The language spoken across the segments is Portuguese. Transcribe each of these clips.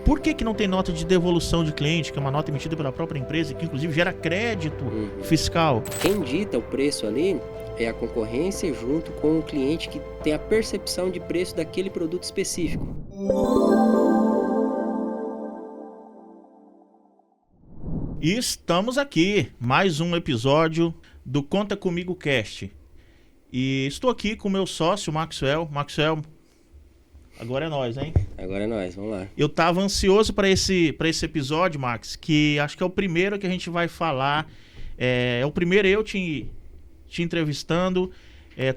Por que não tem nota de devolução de cliente, que é uma nota emitida pela própria empresa, que inclusive gera crédito fiscal? Quem dita o preço ali é a concorrência junto com o cliente que tem a percepção de preço daquele produto específico. E estamos aqui, mais um episódio do Conta Comigo Cast. E estou aqui com o meu sócio, Maxwell. Maxwell, agora é nós, hein? Agora é nós, vamos lá. Eu tava ansioso para esse episódio, Max, que acho que é o primeiro que a gente vai falar. É o primeiro eu te entrevistando,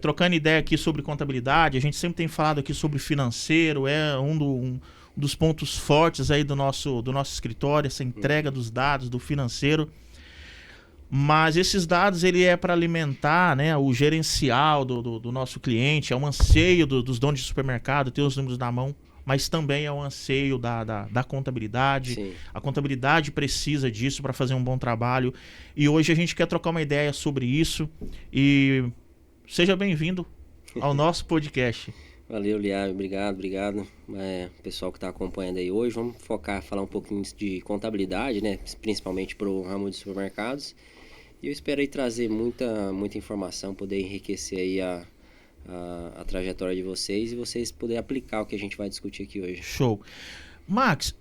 trocando ideia aqui sobre contabilidade. A gente sempre tem falado aqui sobre financeiro, é um dos pontos fortes aí do nosso escritório, essa entrega dos dados, do financeiro. Mas esses dados, ele é para alimentar, né, o gerencial do nosso cliente, é um anseio dos donos de supermercado, ter os números na mão, mas também é um anseio da contabilidade. Sim. A contabilidade precisa disso para fazer um bom trabalho. E hoje a gente quer trocar uma ideia sobre isso. E seja bem-vindo ao nosso podcast. Valeu, Liab, obrigado. Pessoal que está acompanhando aí hoje, vamos falar um pouquinho de contabilidade, né? Principalmente para o ramo de supermercados. E eu espero aí trazer muita informação, poder enriquecer aí a trajetória de vocês e vocês poderem aplicar o que a gente vai discutir aqui hoje. Show. Max,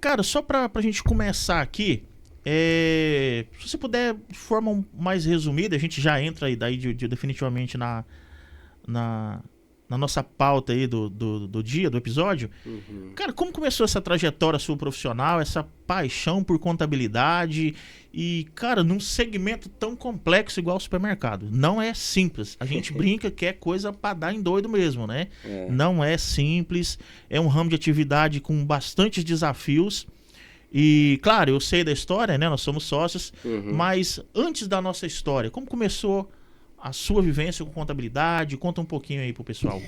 cara, só pra gente começar aqui, se você puder, de forma mais resumida, a gente já entra aí definitivamente na nossa pauta aí do dia, do episódio. Cara, como começou essa trajetória sua profissional, essa paixão por contabilidade e, cara, num segmento tão complexo igual o supermercado? Não é simples. A gente brinca que é coisa pra dar em doido mesmo, né? Não é simples, é um ramo de atividade com bastantes desafios. E, claro, eu sei da história, né? Nós somos sócios, mas antes da nossa história, como começou a sua vivência com contabilidade? Conta um pouquinho aí pro pessoal.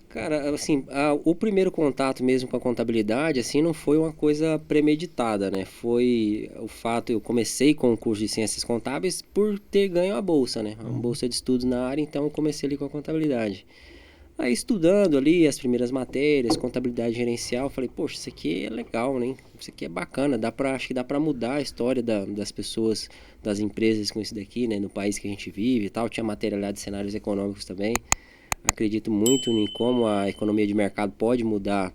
Cara, assim, o primeiro contato mesmo com a contabilidade, assim, não foi uma coisa premeditada, né? Foi o fato, eu comecei com o curso de Ciências Contábeis por ter ganho a bolsa, né? Uma bolsa de estudos na área, então eu comecei ali com a contabilidade. Aí estudando ali as primeiras matérias, contabilidade gerencial, falei, poxa, isso aqui é legal, né? Isso aqui é bacana, acho que dá pra mudar a história das pessoas, das empresas com isso daqui, né? No país que a gente vive e tal. Tinha matéria lá de cenários econômicos também. Acredito muito em como a economia de mercado pode mudar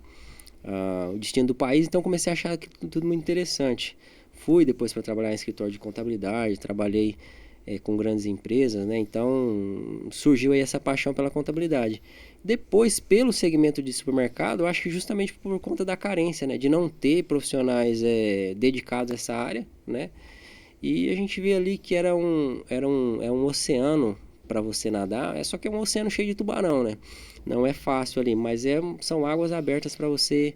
o destino do país, então comecei a achar tudo muito interessante. Fui depois para trabalhar em escritório de contabilidade, trabalhei com grandes empresas, né? Então surgiu aí essa paixão pela contabilidade. Depois, pelo segmento de supermercado, eu acho que justamente por conta da carência, né? De não ter profissionais dedicados a essa área, né? E a gente vê ali que é um oceano para você nadar, só que é um oceano cheio de tubarão, né? Não é fácil ali, mas são águas abertas para você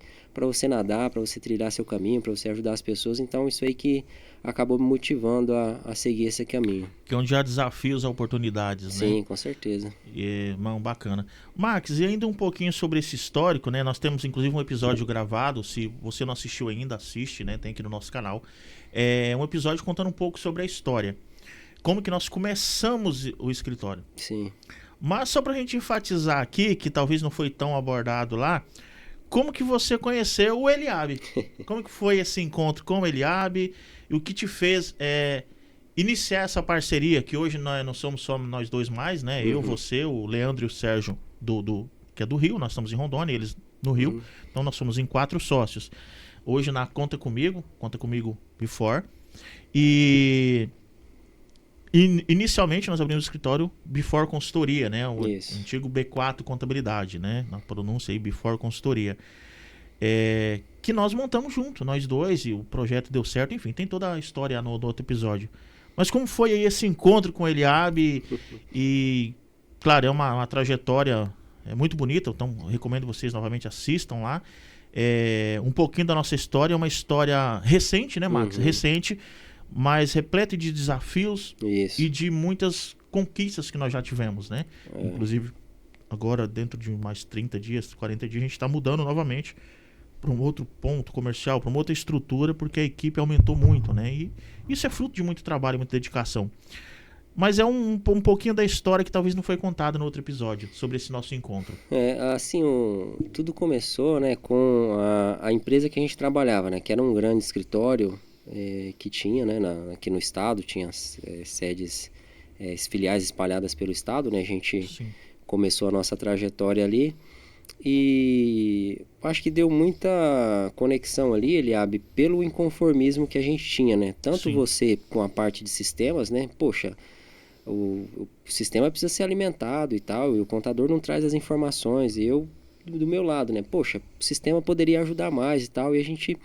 nadar, para você trilhar seu caminho, para você ajudar as pessoas. Então isso aí que acabou me motivando a seguir esse caminho. Que é onde há desafios e oportunidades, né? Sim, com certeza. Bacana. Max, e ainda um pouquinho sobre esse histórico, né? Nós temos inclusive um episódio gravado, se você não assistiu ainda, assiste, né? Tem aqui no nosso canal. É um episódio contando um pouco sobre a história. Como que nós começamos o escritório. Sim. Mas só pra gente enfatizar aqui, que talvez não foi tão abordado lá, como que você conheceu o Eliabe? Como que foi esse encontro com o Eliabe? E o que te fez iniciar essa parceria, que hoje nós não somos só nós dois mais, né? Eu, você, o Leandro e o Sérgio, que é do Rio, nós estamos em Rondônia, eles no Rio. Então nós somos em 4 sócios. Hoje na Conta Comigo Before. E inicialmente nós abrimos o escritório Before Consultoria, né? O antigo B4 Contabilidade, né? Na pronúncia aí, Before Consultoria. Que nós montamos junto, nós dois, e o projeto deu certo, enfim, tem toda a história no outro episódio. Mas como foi aí esse encontro com o Eliabe? E, claro, é uma trajetória muito bonita, então recomendo vocês novamente assistam lá. Um pouquinho da nossa história, é uma história recente, né, Max? Recente, mas repleta de desafios e de muitas conquistas que nós já tivemos, né? Inclusive, agora dentro de mais 30 dias, 40 dias, a gente está mudando novamente para um outro ponto comercial, para uma outra estrutura, porque a equipe aumentou muito, né? E isso é fruto de muito trabalho, muita dedicação. mas é um pouquinho da história que talvez não foi contada no outro episódio, sobre esse nosso encontro. Assim, tudo começou, né, com a empresa que a gente trabalhava, né, que era um grande escritório que tinha, né, aqui no estado, tinha sedes, filiais espalhadas pelo estado, né, a gente Sim. começou a nossa trajetória ali e acho que deu muita conexão ali, Eliabe, pelo inconformismo que a gente tinha, né, tanto Sim. você com a parte de sistemas, né, poxa, o sistema precisa ser alimentado e tal, e o contador não traz as informações, e eu, do meu lado, né, poxa, o sistema poderia ajudar mais e tal, e a gente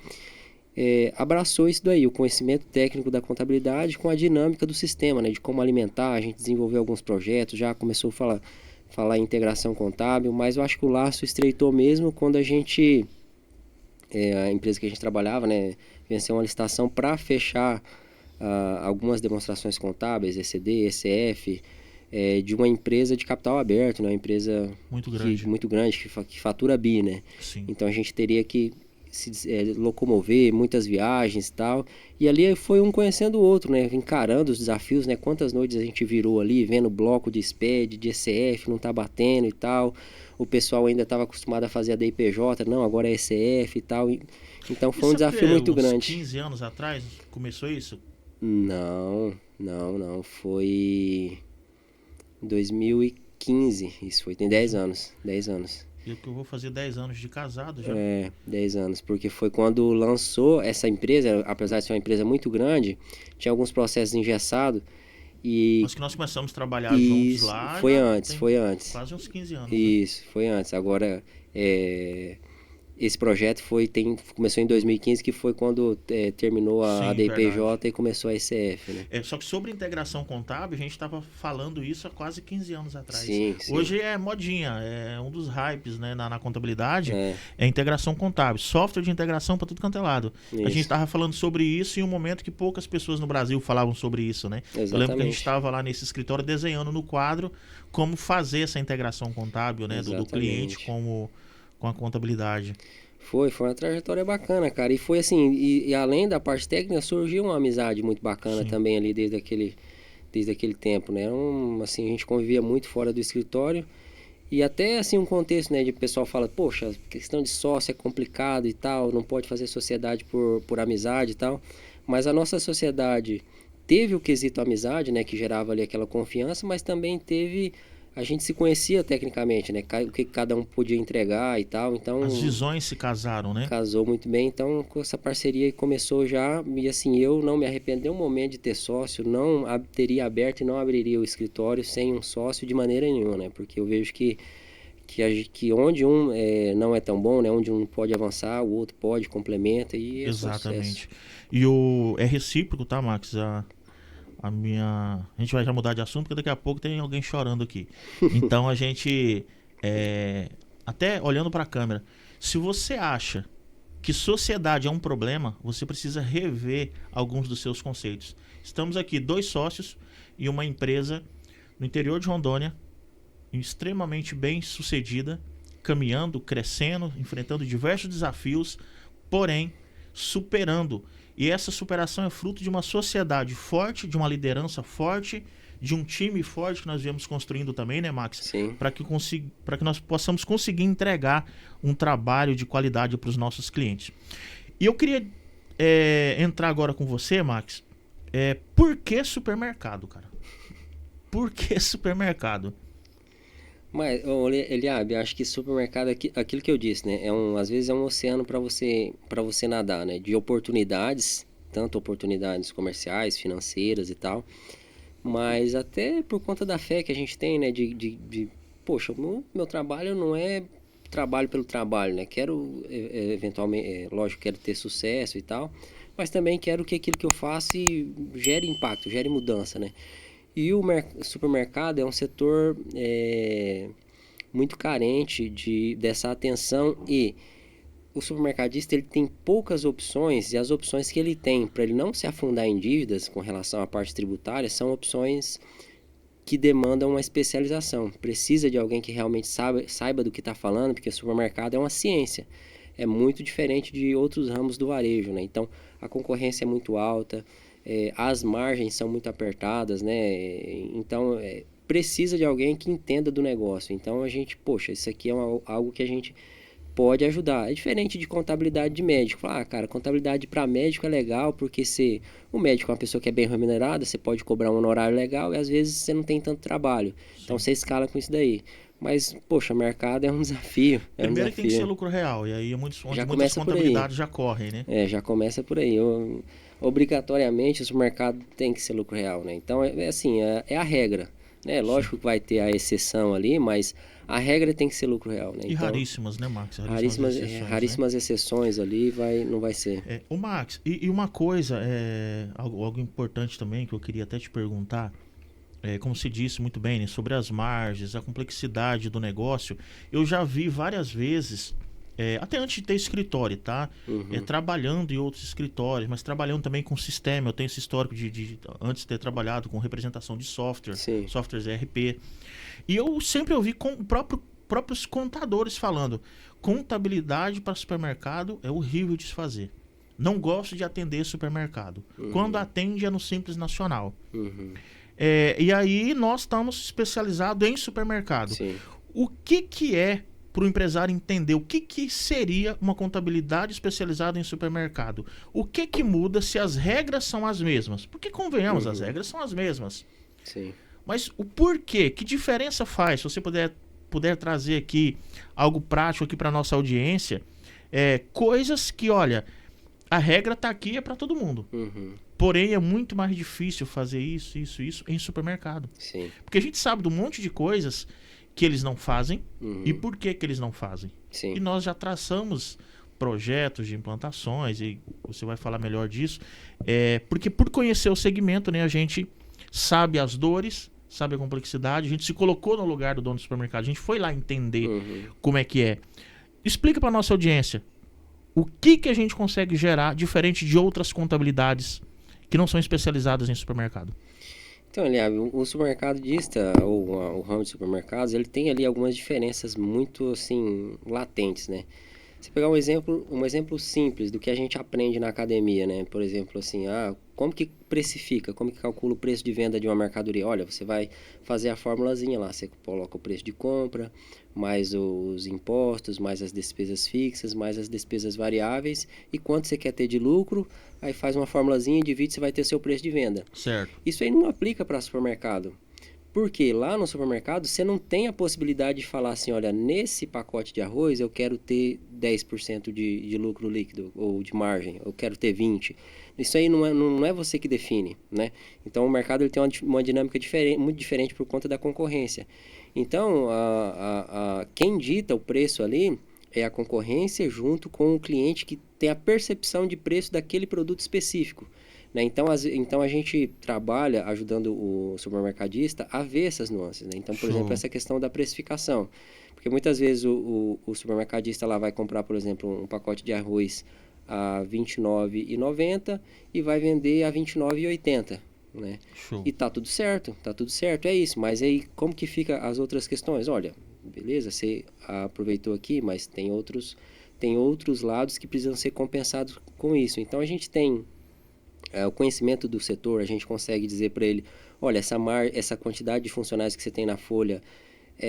abraçou isso daí, o conhecimento técnico da contabilidade com a dinâmica do sistema, né, de como alimentar, a gente desenvolveu alguns projetos, já começou a falar em integração contábil, mas eu acho que o laço estreitou mesmo quando a gente, a empresa que a gente trabalhava, né, venceu uma licitação para fechar algumas demonstrações contábeis, ECD, ECF, de uma empresa de capital aberto, né? Uma empresa muito grande que fatura bi, né? Sim. Então a gente teria que se locomover, muitas viagens e tal. E ali foi um conhecendo o outro, né? Encarando os desafios, né? Quantas noites a gente virou ali, vendo bloco de SPED, de ECF, não tá batendo e tal. O pessoal ainda estava acostumado a fazer a DIPJ, não, agora é ECF e tal. Então foi um desafio muito grande. 15 anos atrás começou isso? Não. Foi em 2015. Isso foi, tem 10 anos. 10 anos. Eu que eu vou fazer 10 anos de casado já. 10 anos. Porque foi quando lançou essa empresa, apesar de ser uma empresa muito grande, tinha alguns processos engessados. Mas que nós começamos a trabalhar juntos lá. Foi antes. Quase uns 15 anos. Isso, né? Foi antes. Agora, esse projeto começou em 2015, que foi quando terminou a DIPJ verdade. E começou a ECF, né? Só que sobre integração contábil, a gente estava falando isso há quase 15 anos atrás. Sim. Hoje é modinha, é um dos hypes, né, na contabilidade, é a integração contábil, software de integração para tudo quanto é lado. Isso. A gente estava falando sobre isso em um momento que poucas pessoas no Brasil falavam sobre isso, né? Exatamente. Eu lembro que a gente estava lá nesse escritório desenhando no quadro como fazer essa integração contábil, né, do cliente com a contabilidade. Foi uma trajetória bacana, cara. E foi assim, e além da parte técnica, surgiu uma amizade muito bacana Sim. também ali desde aquele tempo, né? Assim, a gente convivia muito fora do escritório. E até assim um contexto, né, de pessoal fala, poxa, questão de sócio é complicado e tal, não pode fazer sociedade por amizade e tal. Mas a nossa sociedade teve o quesito amizade, né, que gerava ali aquela confiança, mas também teve... A gente se conhecia tecnicamente, né? O que cada um podia entregar e tal, então... As visões se casaram, né? Casou muito bem, então com essa parceria começou já, e assim, eu não me arrependi um momento de ter sócio, não teria aberto e não abriria o escritório sem um sócio de maneira nenhuma, né? Porque eu vejo que onde um não é tão bom, né? Onde um pode avançar, o outro pode, complementa e Exatamente. E é recíproco, tá, Max? A gente vai já mudar de assunto, porque daqui a pouco tem alguém chorando aqui. Então a gente, até olhando para a câmera, se você acha que sociedade é um problema, você precisa rever alguns dos seus conceitos. Estamos aqui 2 sócios e uma empresa no interior de Rondônia, extremamente bem sucedida, caminhando, crescendo, enfrentando diversos desafios, porém superando. E essa superação é fruto de uma sociedade forte, de uma liderança forte, de um time forte que nós viemos construindo também, né, Max? Sim. Para que nós possamos conseguir entregar um trabalho de qualidade para os nossos clientes. E eu queria entrar agora com você, Max. Por que supermercado, cara? Por que supermercado? Mas, Eliabe, acho que supermercado é aquilo que eu disse, né? Às vezes é um oceano para você nadar, né? De oportunidades, tanto oportunidades comerciais, financeiras e tal, mas até por conta da fé que a gente tem, né? Poxa, meu trabalho não é trabalho pelo trabalho, né? Quero, eventualmente, lógico, quero ter sucesso e tal, mas também quero que aquilo que eu faça gere impacto, gere mudança, né? E o supermercado é um setor muito carente dessa atenção, e o supermercadista ele tem poucas opções, e as opções que ele tem para ele não se afundar em dívidas com relação à parte tributária são opções que demandam uma especialização. Precisa de alguém que realmente saiba do que está falando, porque o supermercado é uma ciência. É muito diferente de outros ramos do varejo, né? Então, a concorrência é muito alta. as margens são muito apertadas, né? Então, precisa de alguém que entenda do negócio. Então, a gente, poxa, isso aqui é algo que a gente pode ajudar. É diferente de contabilidade de médico. Cara, contabilidade para médico é legal porque o médico é uma pessoa que é bem remunerada, você pode cobrar um honorário legal e às vezes você não tem tanto trabalho. Sim. Então você escala com isso daí. Mas, poxa, mercado é um desafio. Primeiro tem que ser lucro real, e aí muitas contabilidades já correm, né? Já começa por aí. Obrigatoriamente, o supermercado tem que ser lucro real, né? Então, assim, é a regra. Né? Lógico que vai ter a exceção ali, mas a regra tem que ser lucro real. Né? E então, raríssimas, né, Max? Raríssimas exceções ali não vai ser. O Max, e uma coisa, algo importante também que eu queria até te perguntar, como se disse muito bem, né, sobre as margens, a complexidade do negócio, eu já vi várias vezes, até antes de ter escritório, tá? Trabalhando em outros escritórios, mas trabalhando também com sistema. Eu tenho esse histórico de antes de ter trabalhado com representação de software, Sim. softwares ERP. E eu sempre ouvi com próprios contadores falando: contabilidade para supermercado é horrível de se fazer. Não gosto de atender supermercado. Quando atende é no Simples Nacional. E aí nós estamos especializados em supermercado. Sim. O que é para o empresário entender o que seria uma contabilidade especializada em supermercado? O que muda se as regras são as mesmas? Porque, convenhamos, as regras são as mesmas. Sim. Mas o porquê? Que diferença faz? Se você puder trazer aqui algo prático aqui para nossa audiência, coisas que, olha, a regra está aqui, é para todo mundo. Porém, é muito mais difícil fazer isso em supermercado. Sim. Porque a gente sabe de um monte de coisas que eles não fazem e por que eles não fazem. Sim. E nós já traçamos projetos de implantações, e você vai falar melhor disso, porque por conhecer o segmento, né, a gente sabe as dores, sabe a complexidade, a gente se colocou no lugar do dono do supermercado, a gente foi lá entender como é que é. Explica para nossa audiência o que a gente consegue gerar diferente de outras contabilidades que não são especializadas em supermercado. Então, aliás, o supermercadista, ou o ramo de supermercados, ele tem ali algumas diferenças muito, assim, latentes, né? Você pegar um exemplo simples do que a gente aprende na academia, né? Por exemplo, assim, como que precifica, como que calcula o preço de venda de uma mercadoria? Olha, você vai fazer a formulazinha lá, você coloca o preço de compra, mais os impostos, mais as despesas fixas, mais as despesas variáveis, e quanto você quer ter de lucro, aí faz uma formulazinha, divide, você vai ter o seu preço de venda. Certo. Isso aí não aplica para supermercado. Porque lá no supermercado você não tem a possibilidade de falar assim, olha, nesse pacote de arroz eu quero ter 10% de lucro líquido ou de margem, eu quero ter 20%. Isso aí não é você que define, né? Então o mercado ele tem uma dinâmica muito diferente por conta da concorrência. Então quem dita o preço ali é a concorrência junto com o cliente que tem a percepção de preço daquele produto específico. Né? Então a gente trabalha ajudando o supermercadista a ver essas nuances. Né? Então, por exemplo, essa questão da precificação. Porque muitas vezes o supermercadista lá vai comprar, por exemplo, um pacote de arroz a R$ 29,90 e vai vender a R$ 29,80. Né? E tá tudo certo, é isso. Mas aí como que fica as outras questões? Olha, beleza, você aproveitou aqui, mas tem outros lados que precisam ser compensados com isso. Então a gente tem o conhecimento do setor, a gente consegue dizer para ele, olha, essa quantidade de funcionários que você tem na folha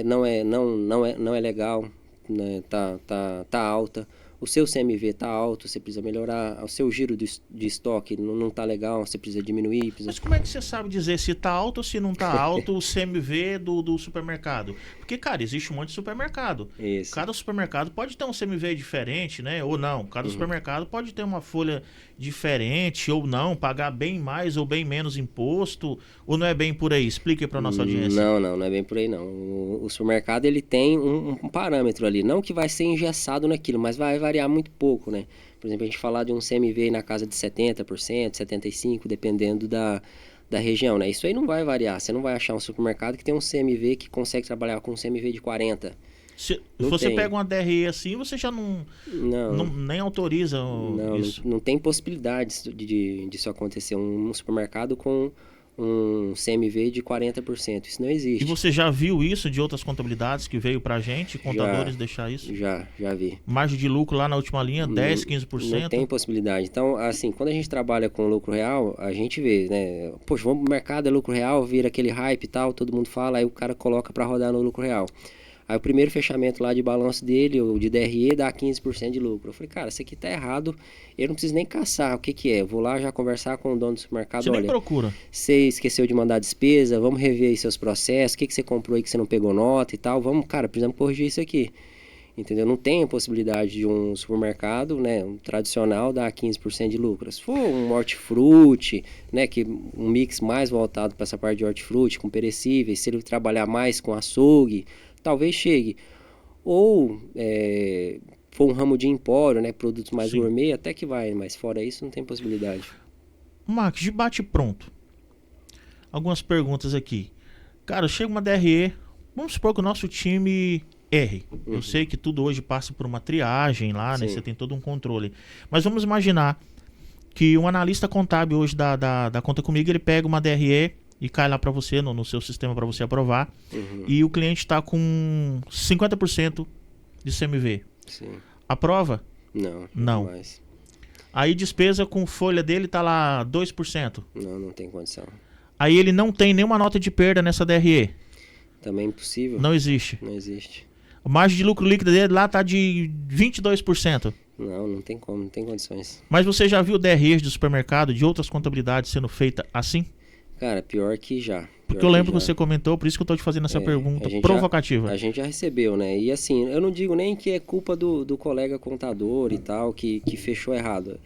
não é legal, né? tá alta, o seu CMV está alto, você precisa melhorar, o seu giro de estoque não está legal, você precisa diminuir. Mas como é que você sabe dizer se está alto ou se não está alto o CMV do supermercado? Porque, cara, existe um monte de supermercado. Isso. Cada supermercado pode ter um CMV diferente, né? Ou não. Cada supermercado pode ter uma folha diferente ou não, pagar bem mais ou bem menos imposto, ou não é bem por aí? Explique para nossa audiência. Não é bem por aí não. O supermercado ele tem um parâmetro ali, não que vai ser engessado naquilo, mas vai variar muito pouco, né? Por exemplo, a gente falar de um CMV na casa de 70%, 75%, dependendo da região, né? Isso aí não vai variar. Você não vai achar um supermercado que tem um CMV que consegue trabalhar com um CMV de 40%. Se você pega uma DRE assim, você já nem autoriza isso. Não tem possibilidade disso acontecer. Um supermercado com um CMV de 40%. Isso não existe. E você já viu isso de outras contabilidades que veio pra gente, contadores deixar isso? Já vi. Margem de lucro lá na última linha, 10, 15%? Não tem possibilidade. Então, assim, quando a gente trabalha com lucro real, a gente vê, né? Poxa, vamos pro mercado, é lucro real, vira aquele hype e tal, todo mundo fala, aí o cara coloca para rodar no lucro real. Aí o primeiro fechamento lá de balanço dele, ou de DRE, dá 15% de lucro. Eu falei, cara, isso aqui tá errado, eu não preciso nem caçar o que é. Eu vou lá já conversar com o dono do supermercado. Você nem procura. Você esqueceu de mandar despesa, vamos rever aí seus processos, o que você comprou aí que você não pegou nota e tal. Vamos, cara, precisamos corrigir isso aqui. Entendeu? Não tem a possibilidade de um supermercado, né, um tradicional, dar 15% de lucro. Se for um hortifruti, né, que um mix mais voltado para essa parte de hortifruti, com perecíveis, se ele trabalhar mais com açougue, talvez chegue. Ou for um ramo de empório, né, produtos mais gourmet, até que vai, mas fora isso não tem possibilidade. Max, de bate pronto. Algumas perguntas aqui. Cara, chega uma DRE, vamos supor que o nosso time erre. Eu sei que tudo hoje passa por uma triagem lá, né? Você tem todo um controle. Mas vamos imaginar que um analista contábil hoje da Conta Comigo, ele pega uma DRE e cai lá para você, no seu sistema para você aprovar. E o cliente está com 50% de CMV. Sim. Aprova? Não. Mais. Aí despesa com folha dele tá lá 2%. Não tem condição. Aí ele não tem nenhuma nota de perda nessa DRE. Também impossível. Não existe. Não existe. A margem de lucro líquida dele lá tá de 22%. Não tem como, não tem condições. Mas você já viu DREs de supermercado, de outras contabilidades sendo feita assim? Cara, pior que já. Porque eu lembro que você comentou, por isso que eu tô te fazendo essa pergunta provocativa. A gente já recebeu, né? E assim, eu não digo nem que é culpa do colega contador e tal, que fechou errado.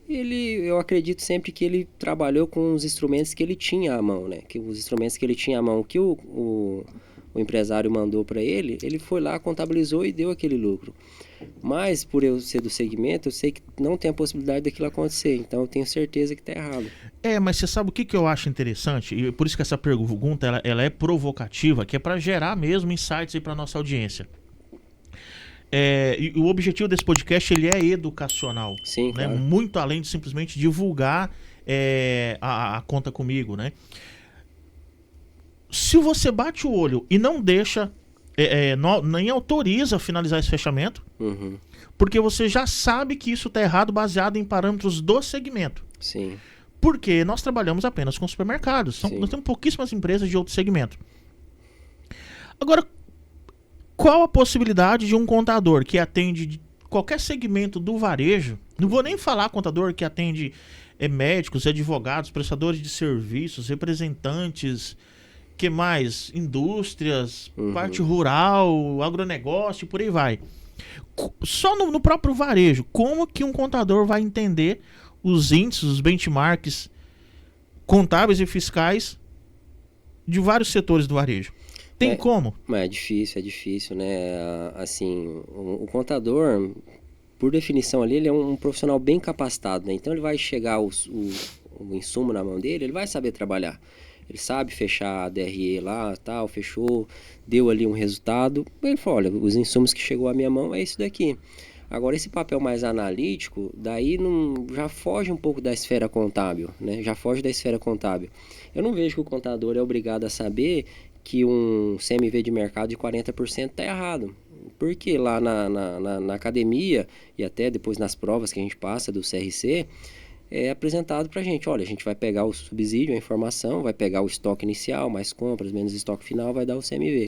Eu acredito sempre que ele trabalhou com os instrumentos que ele tinha à mão, né? Que os instrumentos que ele tinha à mão, que o empresário mandou para ele foi lá, contabilizou e deu aquele lucro. Mas, por eu ser do segmento, eu sei que não tem a possibilidade daquilo acontecer. Então, eu tenho certeza que está errado. Mas você sabe o que eu acho interessante? E por isso que essa pergunta ela é provocativa, que é para gerar mesmo insights aí para nossa audiência. E o objetivo desse podcast ele é educacional. Sim, né? Claro. Muito além de simplesmente divulgar a Conta Comigo, né? Se você bate o olho e não deixa, nem autoriza finalizar esse fechamento, porque você já sabe que isso está errado baseado em parâmetros do segmento. Sim. Porque nós trabalhamos apenas com supermercados. Nós temos pouquíssimas empresas de outro segmento. Agora, qual a possibilidade de um contador que atende qualquer segmento do varejo, não vou nem falar contador que atende médicos, advogados, prestadores de serviços, representantes, que mais? Indústrias, parte rural, agronegócio, por aí vai. Só no próprio varejo, como que um contador vai entender os índices, os benchmarks contábeis e fiscais de vários setores do varejo? Tem como? É difícil, né? Assim, o contador, por definição ali, ele é um profissional bem capacitado, né? Então ele vai chegar o insumo na mão dele, ele vai saber trabalhar. Ele sabe fechar a DRE lá, tal, fechou, deu ali um resultado. Ele falou, olha, os insumos que chegou à minha mão é isso daqui. Agora, esse papel mais analítico, daí já foge um pouco da esfera contábil, né? Já foge da esfera contábil. Eu não vejo que o contador é obrigado a saber que um CMV de mercado de 40% está errado. Porque lá na academia, e até depois nas provas que a gente passa do CRC, é apresentado para a gente, olha, a gente vai pegar o subsídio, a informação, vai pegar o estoque inicial, mais compras, menos estoque final, vai dar o CMV.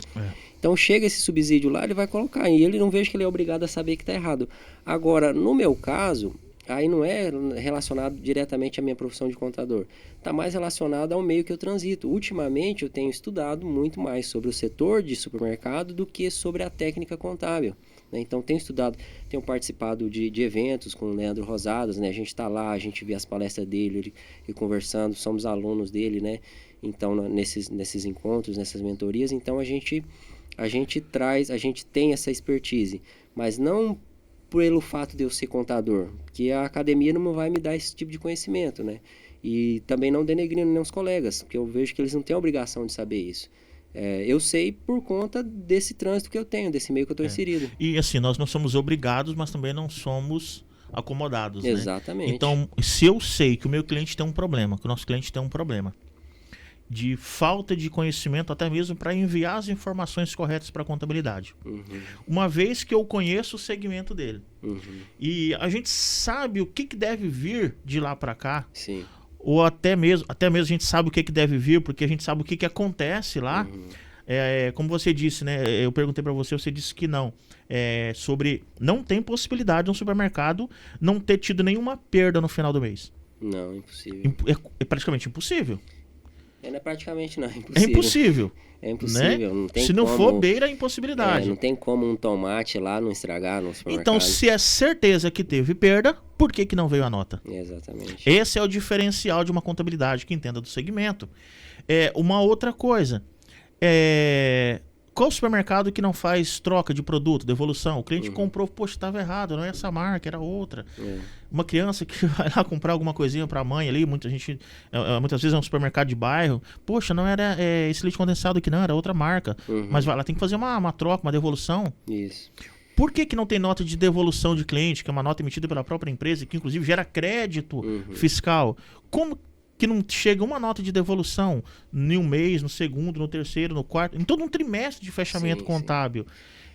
Então chega esse subsídio lá, ele vai colocar, e ele não vejo que ele é obrigado a saber que está errado. Agora, no meu caso, aí não é relacionado diretamente à minha profissão de contador, está mais relacionado ao meio que eu transito. Ultimamente eu tenho estudado muito mais sobre o setor de supermercado do que sobre a técnica contábil. Então tenho participado de eventos com o Leandro Rosadas, né? A gente está lá, a gente vê as palestras dele e conversando, somos alunos dele, né? Então nesses encontros, nessas mentorias, então a gente tem essa expertise, mas não pelo fato de eu ser contador, que a academia não vai me dar esse tipo de conhecimento, né? E também não denegrindo nem os colegas, porque eu vejo que eles não têm a obrigação de saber isso. Eu sei por conta desse trânsito que eu tenho, desse meio que eu estou inserido. E assim, nós não somos obrigados, mas também não somos acomodados, Exatamente. Né? Então, se eu sei que o meu cliente tem um problema, que o nosso cliente tem um problema, de falta de conhecimento, até mesmo para enviar as informações corretas para a contabilidade. Uma vez que eu conheço o segmento dele. E a gente sabe o que deve vir de lá para cá. Sim. Ou até mesmo a gente sabe o que deve vir, porque a gente sabe o que acontece lá. Como você disse, né? Eu perguntei para você, você disse que não. Sobre não tem possibilidade de um supermercado não ter tido nenhuma perda no final do mês. Não, impossível. É praticamente impossível. Não é praticamente não, é impossível. É impossível. É impossível, né? não tem Se não for, beira a impossibilidade. Não tem como um tomate lá não estragar no supermercado. Então, se é certeza que teve perda, por que não veio a nota? Exatamente. Esse é o diferencial de uma contabilidade que entenda do segmento. Uma outra coisa, qual supermercado que não faz troca de produto, devolução? O cliente comprou, poxa, estava errado, não é essa marca, era outra. Uma criança que vai lá comprar alguma coisinha para a mãe ali, muitas vezes é um supermercado de bairro, poxa, não era esse leite condensado aqui não, era outra marca. Mas vai lá, tem que fazer uma troca, uma devolução. Isso. Por que não tem nota de devolução de cliente, que é uma nota emitida pela própria empresa, que inclusive gera crédito fiscal? Como que não chega uma nota de devolução em um mês, no segundo, no terceiro, no quarto, em todo um trimestre de fechamento contábil?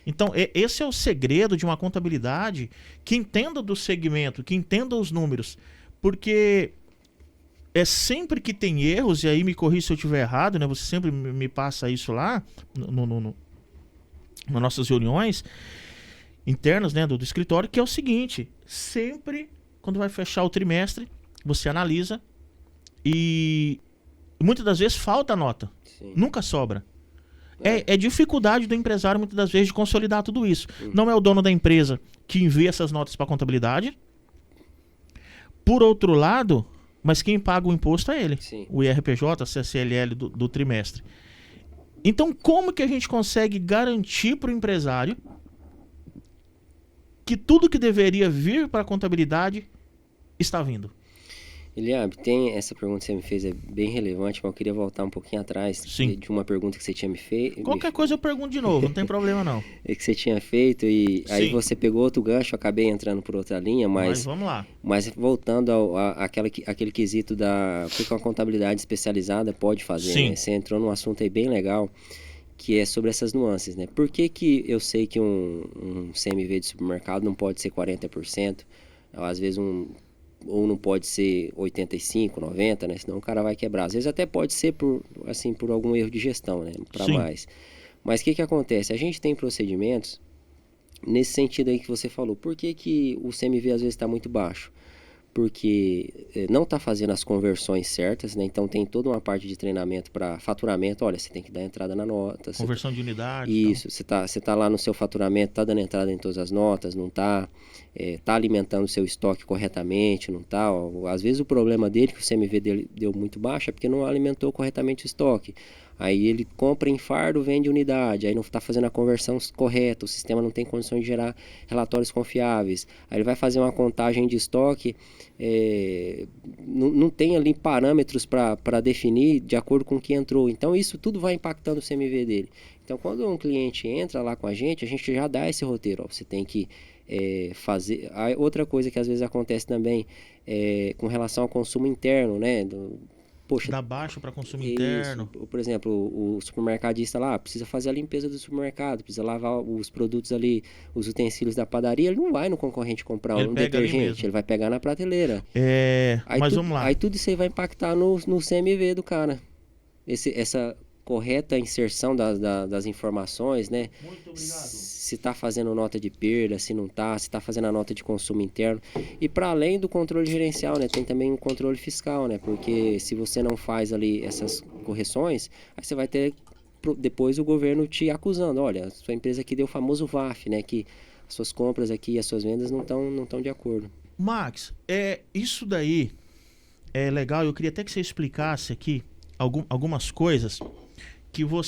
Então, esse é o segredo de uma contabilidade que entenda do segmento, que entenda os números. Porque sempre que tem erros, e aí me corrija se eu estiver errado, né? Você sempre me passa isso lá, nas nossas reuniões internas, né, do escritório, que é o seguinte: sempre quando vai fechar o trimestre, você analisa e muitas das vezes falta nota. Nunca sobra. É dificuldade do empresário, muitas das vezes, de consolidar tudo isso. Não é o dono da empresa que envia essas notas para a contabilidade. Por outro lado, mas quem paga o imposto é ele. O IRPJ, a CCLL do trimestre. Então, como que a gente consegue garantir para o empresário que tudo que deveria vir para a contabilidade está vindo? Eliabe, essa pergunta que você me fez é bem relevante, mas eu queria voltar um pouquinho atrás de uma pergunta que você tinha me feito. Qualquer coisa eu pergunto de novo, não tem problema não. É que você tinha feito e aí você pegou outro gancho, eu acabei entrando por outra linha, mas vamos lá. Mas voltando àquele quesito da o que uma contabilidade especializada pode fazer, né? Você entrou num assunto aí bem legal, que é sobre essas nuances, né? Por que eu sei que um CMV de supermercado não pode ser 40%, às vezes ou não pode ser 85%, 90%, né? Senão o cara vai quebrar. Às vezes até pode ser por algum erro de gestão, né? Para mais. Mas o que acontece? A gente tem procedimentos nesse sentido aí que você falou. Por que o CMV às vezes está muito baixo? Porque não está fazendo as conversões certas, né? Então tem toda uma parte de treinamento para faturamento. Olha, você tem que dar entrada na nota. Conversão de unidade. Isso, então. Você tá lá no seu faturamento, está dando entrada em todas as notas, não está alimentando o seu estoque corretamente, não está. Às vezes o problema dele, que o CMV dele deu muito baixo, é porque não alimentou corretamente o estoque. Aí ele compra em fardo, vende unidade, aí não está fazendo a conversão correta, o sistema não tem condições de gerar relatórios confiáveis. Aí ele vai fazer uma contagem de estoque, não tem ali parâmetros para definir de acordo com o que entrou. Então isso tudo vai impactando o CMV dele. Então quando um cliente entra lá com a gente já dá esse roteiro. Você tem que fazer... Outra coisa que às vezes acontece também com relação ao consumo interno, né? Poxa, dá baixo para consumo interno. Por exemplo, o supermercadista lá precisa fazer a limpeza do supermercado, precisa lavar os produtos ali, os utensílios da padaria. Ele não vai no concorrente comprar um detergente, ele vai pegar na prateleira. Mas vamos lá. Aí tudo isso aí vai impactar no CMV do cara. Essa correta inserção das informações, né? Muito obrigado. Se está fazendo nota de perda, se não está, se está fazendo a nota de consumo interno. E para além do controle gerencial, né, tem também um controle fiscal, né? Porque se você não faz ali essas correções, aí você vai ter depois o governo te acusando. Olha, a sua empresa aqui deu o famoso VAF, né? Que as suas compras aqui e as suas vendas não estão de acordo. Max, isso daí é legal. Eu queria até que você explicasse aqui algumas coisas que eu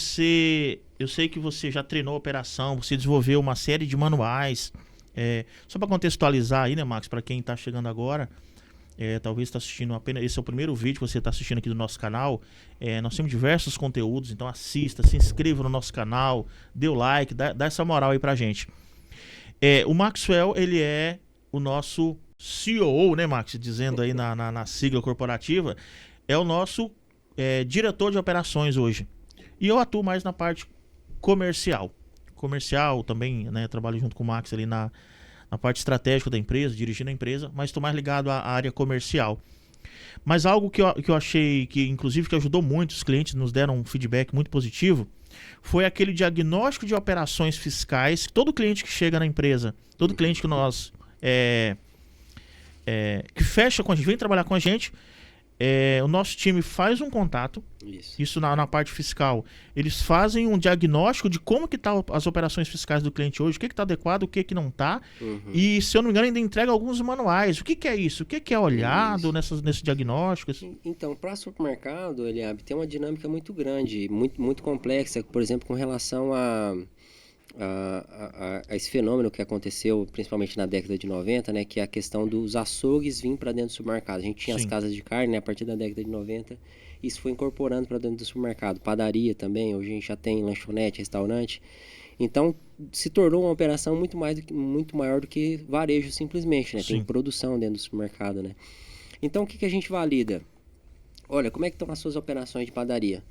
sei que você já treinou a operação, você desenvolveu uma série de manuais, só para contextualizar aí, né, Max, para quem está chegando agora, talvez está assistindo apenas, esse é o primeiro vídeo que você está assistindo aqui do nosso canal, nós temos diversos conteúdos, então assista, se inscreva no nosso canal, dê o like, dá essa moral aí pra gente. O Maxwell, ele é o nosso CEO, né, Max, dizendo aí na sigla corporativa, é o nosso diretor de operações hoje. E eu atuo mais na parte comercial. Comercial também, né? Trabalho junto com o Max ali na parte estratégica da empresa, dirigindo a empresa, mas estou mais ligado à área comercial. Mas algo que eu achei que, inclusive, que ajudou muito, os clientes nos deram um feedback muito positivo, foi aquele diagnóstico de operações fiscais. Todo cliente que chega na empresa, todo cliente que nós que fecha com a gente, vem trabalhar com a gente, o nosso time faz um contato, isso na parte fiscal. Eles fazem um diagnóstico de como que estão as operações fiscais do cliente hoje, o que está adequado, o que não está. E, se eu não me engano, ainda entrega alguns manuais. O que é isso? O que é olhado nesse diagnóstico? Então, para o supermercado, Eliabe, tem uma dinâmica muito grande, muito complexa, por exemplo, com relação a esse fenômeno que aconteceu principalmente na década de 90, né, que é a questão dos açougues vir para dentro do supermercado. A gente tinha as casas de carne, né, a partir da década de 90, isso foi incorporando para dentro do supermercado. Padaria também, hoje a gente já tem lanchonete, restaurante. Então, se tornou uma operação muito maior do que varejo simplesmente, né? Tem produção dentro do supermercado, né? Então, o que a gente valida? Olha, como é que estão as suas operações de padaria?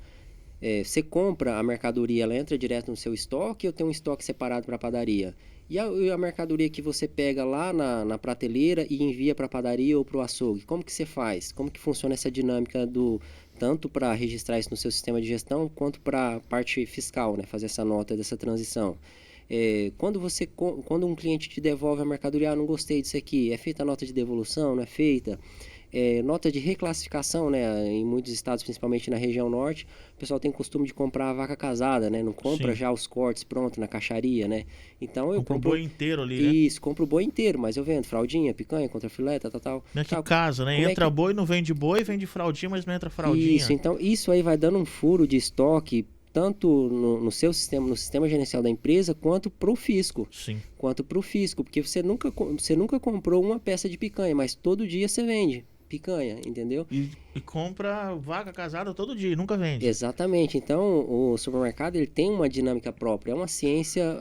Você compra a mercadoria, ela entra direto no seu estoque ou tem um estoque separado para a padaria? E a mercadoria que você pega lá na prateleira e envia para a padaria ou para o açougue? Como que você faz? Como que funciona essa dinâmica tanto para registrar isso no seu sistema de gestão quanto para a parte fiscal, né? Fazer essa nota dessa transição? Quando um cliente te devolve a mercadoria, não gostei disso aqui, é feita a nota de devolução, não é feita? Nota de reclassificação, né? Em muitos estados, principalmente na região norte, o pessoal tem o costume de comprar a vaca casada, né? Não compra já os cortes pronto na caixaria, né? Então eu compro o boi inteiro ali, né? Isso, compro o boi inteiro, mas eu vendo fraldinha, picanha, contrafilé, tal. Não é que casa, né? Entra boi, não vende boi, vende fraldinha, mas não entra fraldinha. Isso, então isso aí vai dando um furo de estoque tanto no seu sistema, no sistema gerencial da empresa, quanto para o fisco. Sim. Quanto para o fisco, porque você nunca comprou uma peça de picanha, mas todo dia você vende picanha, entendeu? E compra vaca casada todo dia, nunca vende. Exatamente. Então, o supermercado ele tem uma dinâmica própria, é uma ciência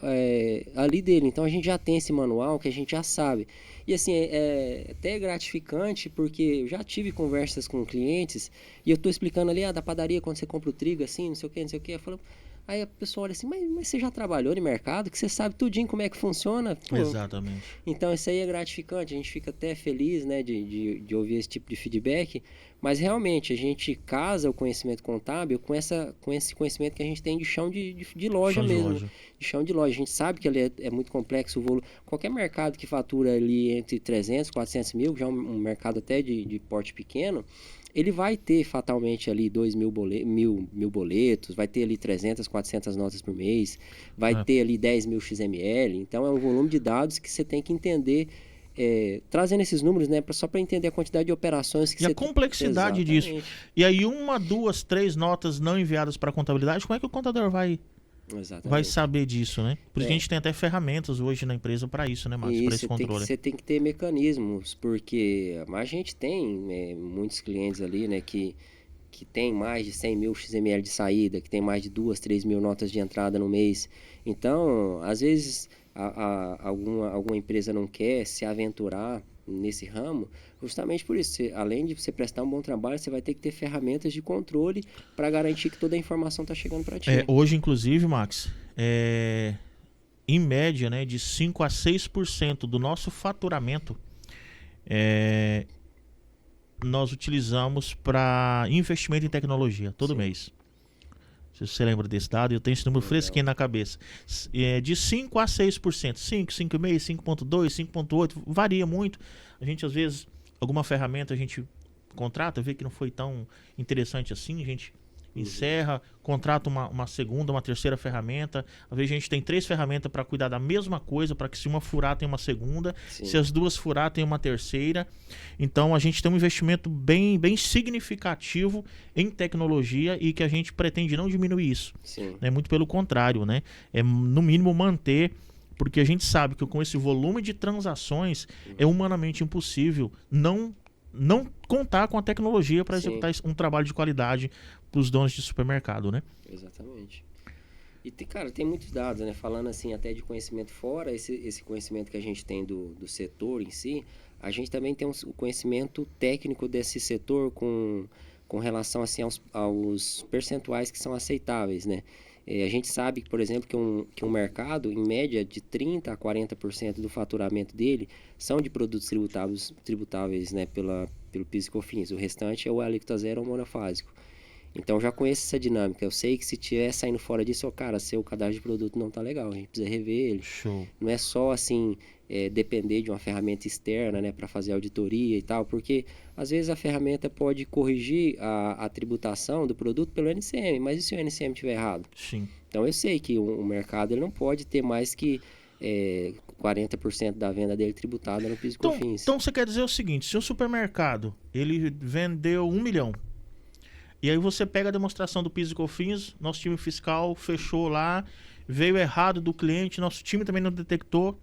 ali dele. Então, a gente já tem esse manual que a gente já sabe. E assim, é até gratificante, porque eu já tive conversas com clientes e eu estou explicando ali, da padaria, quando você compra o trigo, assim, não sei o que. Eu falo, aí a pessoa olha assim, mas você já trabalhou no mercado, que você sabe tudinho como é que funciona? Pô. Exatamente. Então, isso aí é gratificante, a gente fica até feliz, né, de ouvir esse tipo de feedback, mas realmente a gente casa o conhecimento contábil com esse conhecimento que a gente tem de chão de loja mesmo. De chão de loja. A gente sabe que ele é muito complexo o volume. Qualquer mercado que fatura ali entre 300 e 400 mil, já é um mercado até de porte pequeno, ele vai ter fatalmente ali 2.000 boletos, vai ter ali 300, 400 notas por mês, vai ter ali 10 mil XML. Então, é um volume de dados que você tem que entender, trazendo esses números, né, só para entender a quantidade de operações que você tem. E a complexidade disso. E aí, 1, 2, 3 notas não enviadas para a contabilidade, como é que o contador vai saber disso, né? Por isso que a gente tem até ferramentas hoje na empresa para isso, né, Márcio? Para esse controle. Você tem que ter mecanismos, porque a gente tem muitos clientes ali, né, que tem mais de 100 mil XML de saída, que tem mais de 2, 3 mil notas de entrada no mês. Então, às vezes, alguma empresa não quer se aventurar nesse ramo, justamente por isso. Além de você prestar um bom trabalho, você vai ter que ter ferramentas de controle para garantir que toda a informação está chegando para ti. Hoje, inclusive, Max, em média, né, de 5 a 6% do nosso faturamento nós utilizamos para investimento em tecnologia, todo mês. Se você lembra desse dado, eu tenho esse número fresquinho na cabeça. De 5 a 6%. 5, 5,5, 5,2, 5,8, varia muito. A gente, às vezes, alguma ferramenta a gente contrata, vê que não foi tão interessante assim, a gente encerra, contrata uma segunda, uma terceira ferramenta. Às vezes a gente tem 3 ferramentas para cuidar da mesma coisa, para que se uma furar tem uma segunda, se as 2 furar tem uma terceira. Então a gente tem um investimento bem, bem significativo em tecnologia e que a gente pretende não diminuir isso. Né? Muito pelo contrário, né? No mínimo manter, porque a gente sabe que com esse volume de transações é humanamente impossível não contar com a tecnologia para executar um trabalho de qualidade para os donos de supermercado, né? Exatamente. E, cara, tem muitos dados, né? Falando assim até de conhecimento fora, esse conhecimento que a gente tem do setor em si, a gente também tem o conhecimento técnico desse setor com com relação assim, aos percentuais que são aceitáveis, né? A gente sabe, por exemplo, que um mercado, em média, de 30% a 40% do faturamento dele são de produtos tributáveis, né, pelo PIS e COFINS. O restante é o alíquota zero ou monofásico. Então, já conheço essa dinâmica. Eu sei que se estiver saindo fora disso, cara, seu cadastro de produto não está legal. A gente precisa rever ele. Show. Não é só, assim, depender de uma ferramenta externa, né, para fazer auditoria e tal, porque, às vezes, a ferramenta pode corrigir a tributação do produto pelo NCM, mas e se o NCM estiver errado? Sim. Então, eu sei que o mercado ele não pode ter mais que 40% da venda dele tributada no PIS e COFINS. Então, você quer dizer o seguinte, se o supermercado ele vendeu 1 milhão, e aí você pega a demonstração do PIS e COFINS, nosso time fiscal fechou lá, veio errado do cliente, nosso time também não detectou,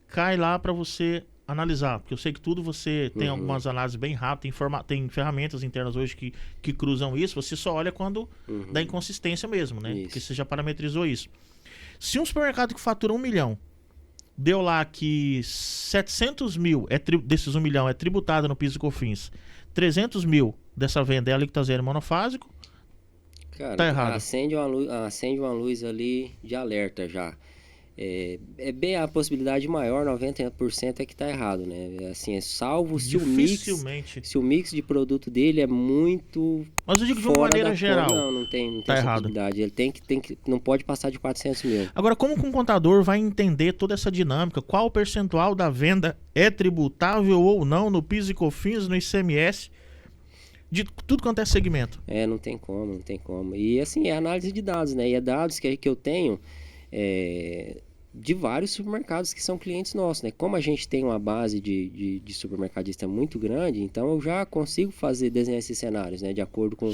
cai lá para você analisar, porque eu sei que tudo você tem algumas análises bem rápidas, tem ferramentas internas hoje que cruzam isso, você só olha quando dá inconsistência mesmo, né? Isso. Porque você já parametrizou isso. Se um supermercado que fatura 1 milhão, deu lá que 700 mil desses 1 milhão é tributado no PIS e COFINS, 300 mil dessa venda é alíquota zero monofásico, cara, tá errado. Acende uma luz ali de alerta já. É bem a possibilidade maior, 90% é que tá errado, né? Assim, salvo se o mix de produto dele é muito. Mas eu digo de uma maneira geral. Não tem tá essa errado. possibilidade. Ele não pode passar de 400 mil. Agora, como que um contador vai entender toda essa dinâmica? Qual o percentual da venda é tributável ou não no PIS e COFINS, no ICMS, de tudo quanto é segmento? Não tem como. E assim, é análise de dados, né? E é dados que eu tenho de vários supermercados que são clientes nossos, né? Como a gente tem uma base de supermercadista muito grande, então eu já consigo desenhar esses cenários, né? De acordo com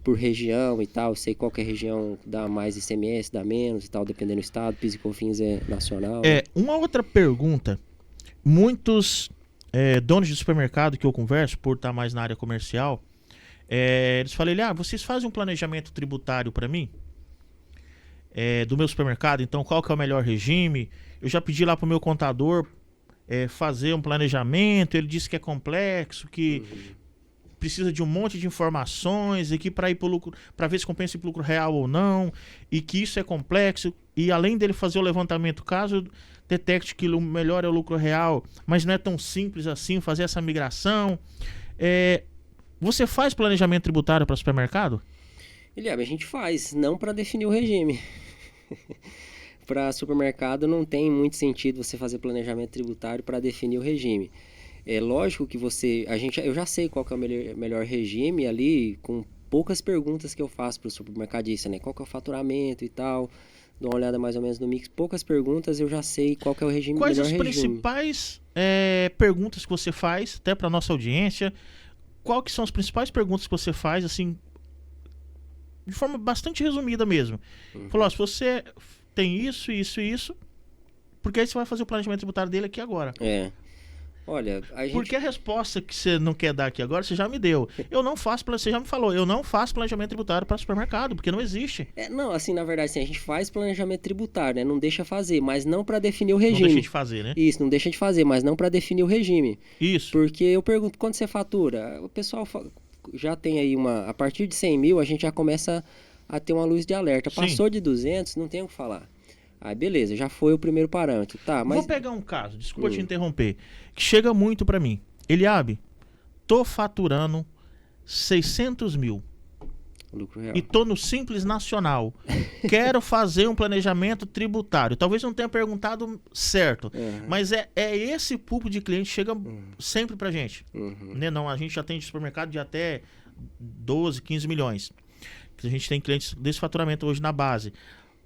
por região e tal. Eu sei qual que é a região dá mais ICMS, dá menos e tal, dependendo do estado. PIS e COFINS é nacional. Uma outra pergunta. Muitos donos de supermercado que eu converso, por estar mais na área comercial, eles falam, vocês fazem um planejamento tributário para mim? Do meu supermercado, então qual que é o melhor regime? Eu já pedi lá pro meu contador fazer um planejamento, ele disse que é complexo, que precisa de um monte de informações, e que para ir pro lucro, para ver se compensa ir pro lucro real ou não, e que isso é complexo, e além dele fazer o levantamento, caso detecte que o melhor é o lucro real, mas não é tão simples assim fazer essa migração. Você faz planejamento tributário para supermercado? Eliabe, a gente faz, não para definir o regime. Para supermercado não tem muito sentido você fazer planejamento tributário para definir o regime. É lógico que eu já sei qual que é o melhor regime ali, com poucas perguntas que eu faço para o supermercadista, né? Qual que é o faturamento e tal, dou uma olhada mais ou menos no mix. Poucas perguntas eu já sei qual que é o regime. Quais as principais perguntas que você faz, até para nossa audiência? Qual que são as principais perguntas que você faz, assim, de forma bastante resumida mesmo? Falou, se você tem isso, isso e isso, porque aí você vai fazer o planejamento tributário dele aqui agora. Olha, Porque a resposta que você não quer dar aqui agora, você já me deu. Você já me falou, eu não faço planejamento tributário para supermercado, porque não existe. Não, assim, na verdade, assim, a gente faz planejamento tributário, né? Não deixa fazer, mas não para definir o regime. Não deixa de fazer, né? Isso, não deixa de fazer, mas não para definir o regime. Isso. Porque eu pergunto, quando você fatura? O pessoal já tem aí a partir de 100 mil, a gente já começa a ter uma luz de alerta. Passou de 200, não tem o que falar. Aí beleza, já foi o primeiro parâmetro. Tá, mas... Vou pegar um caso, desculpa te interromper, que chega muito para mim. Eliabe, tô faturando 600 mil lucro real. E tô no Simples Nacional. Quero fazer um planejamento tributário. Talvez não tenha perguntado certo, mas é esse público de cliente que chega sempre pra gente. Né? Não, a gente já tem supermercado de até 12, 15 milhões. A gente tem clientes desse faturamento hoje na base.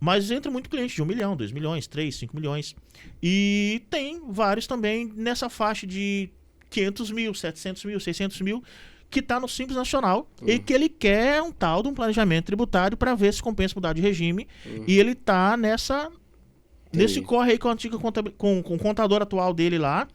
Mas entra muito cliente de 1 milhão, 2 milhões, 3, 5 milhões. E tem vários também nessa faixa de 500 mil, 700 mil, 600 mil, que está no Simples Nacional e que ele quer um tal de um planejamento tributário para ver se compensa mudar de regime. E ele está nesse corre aí com o contador atual dele lá.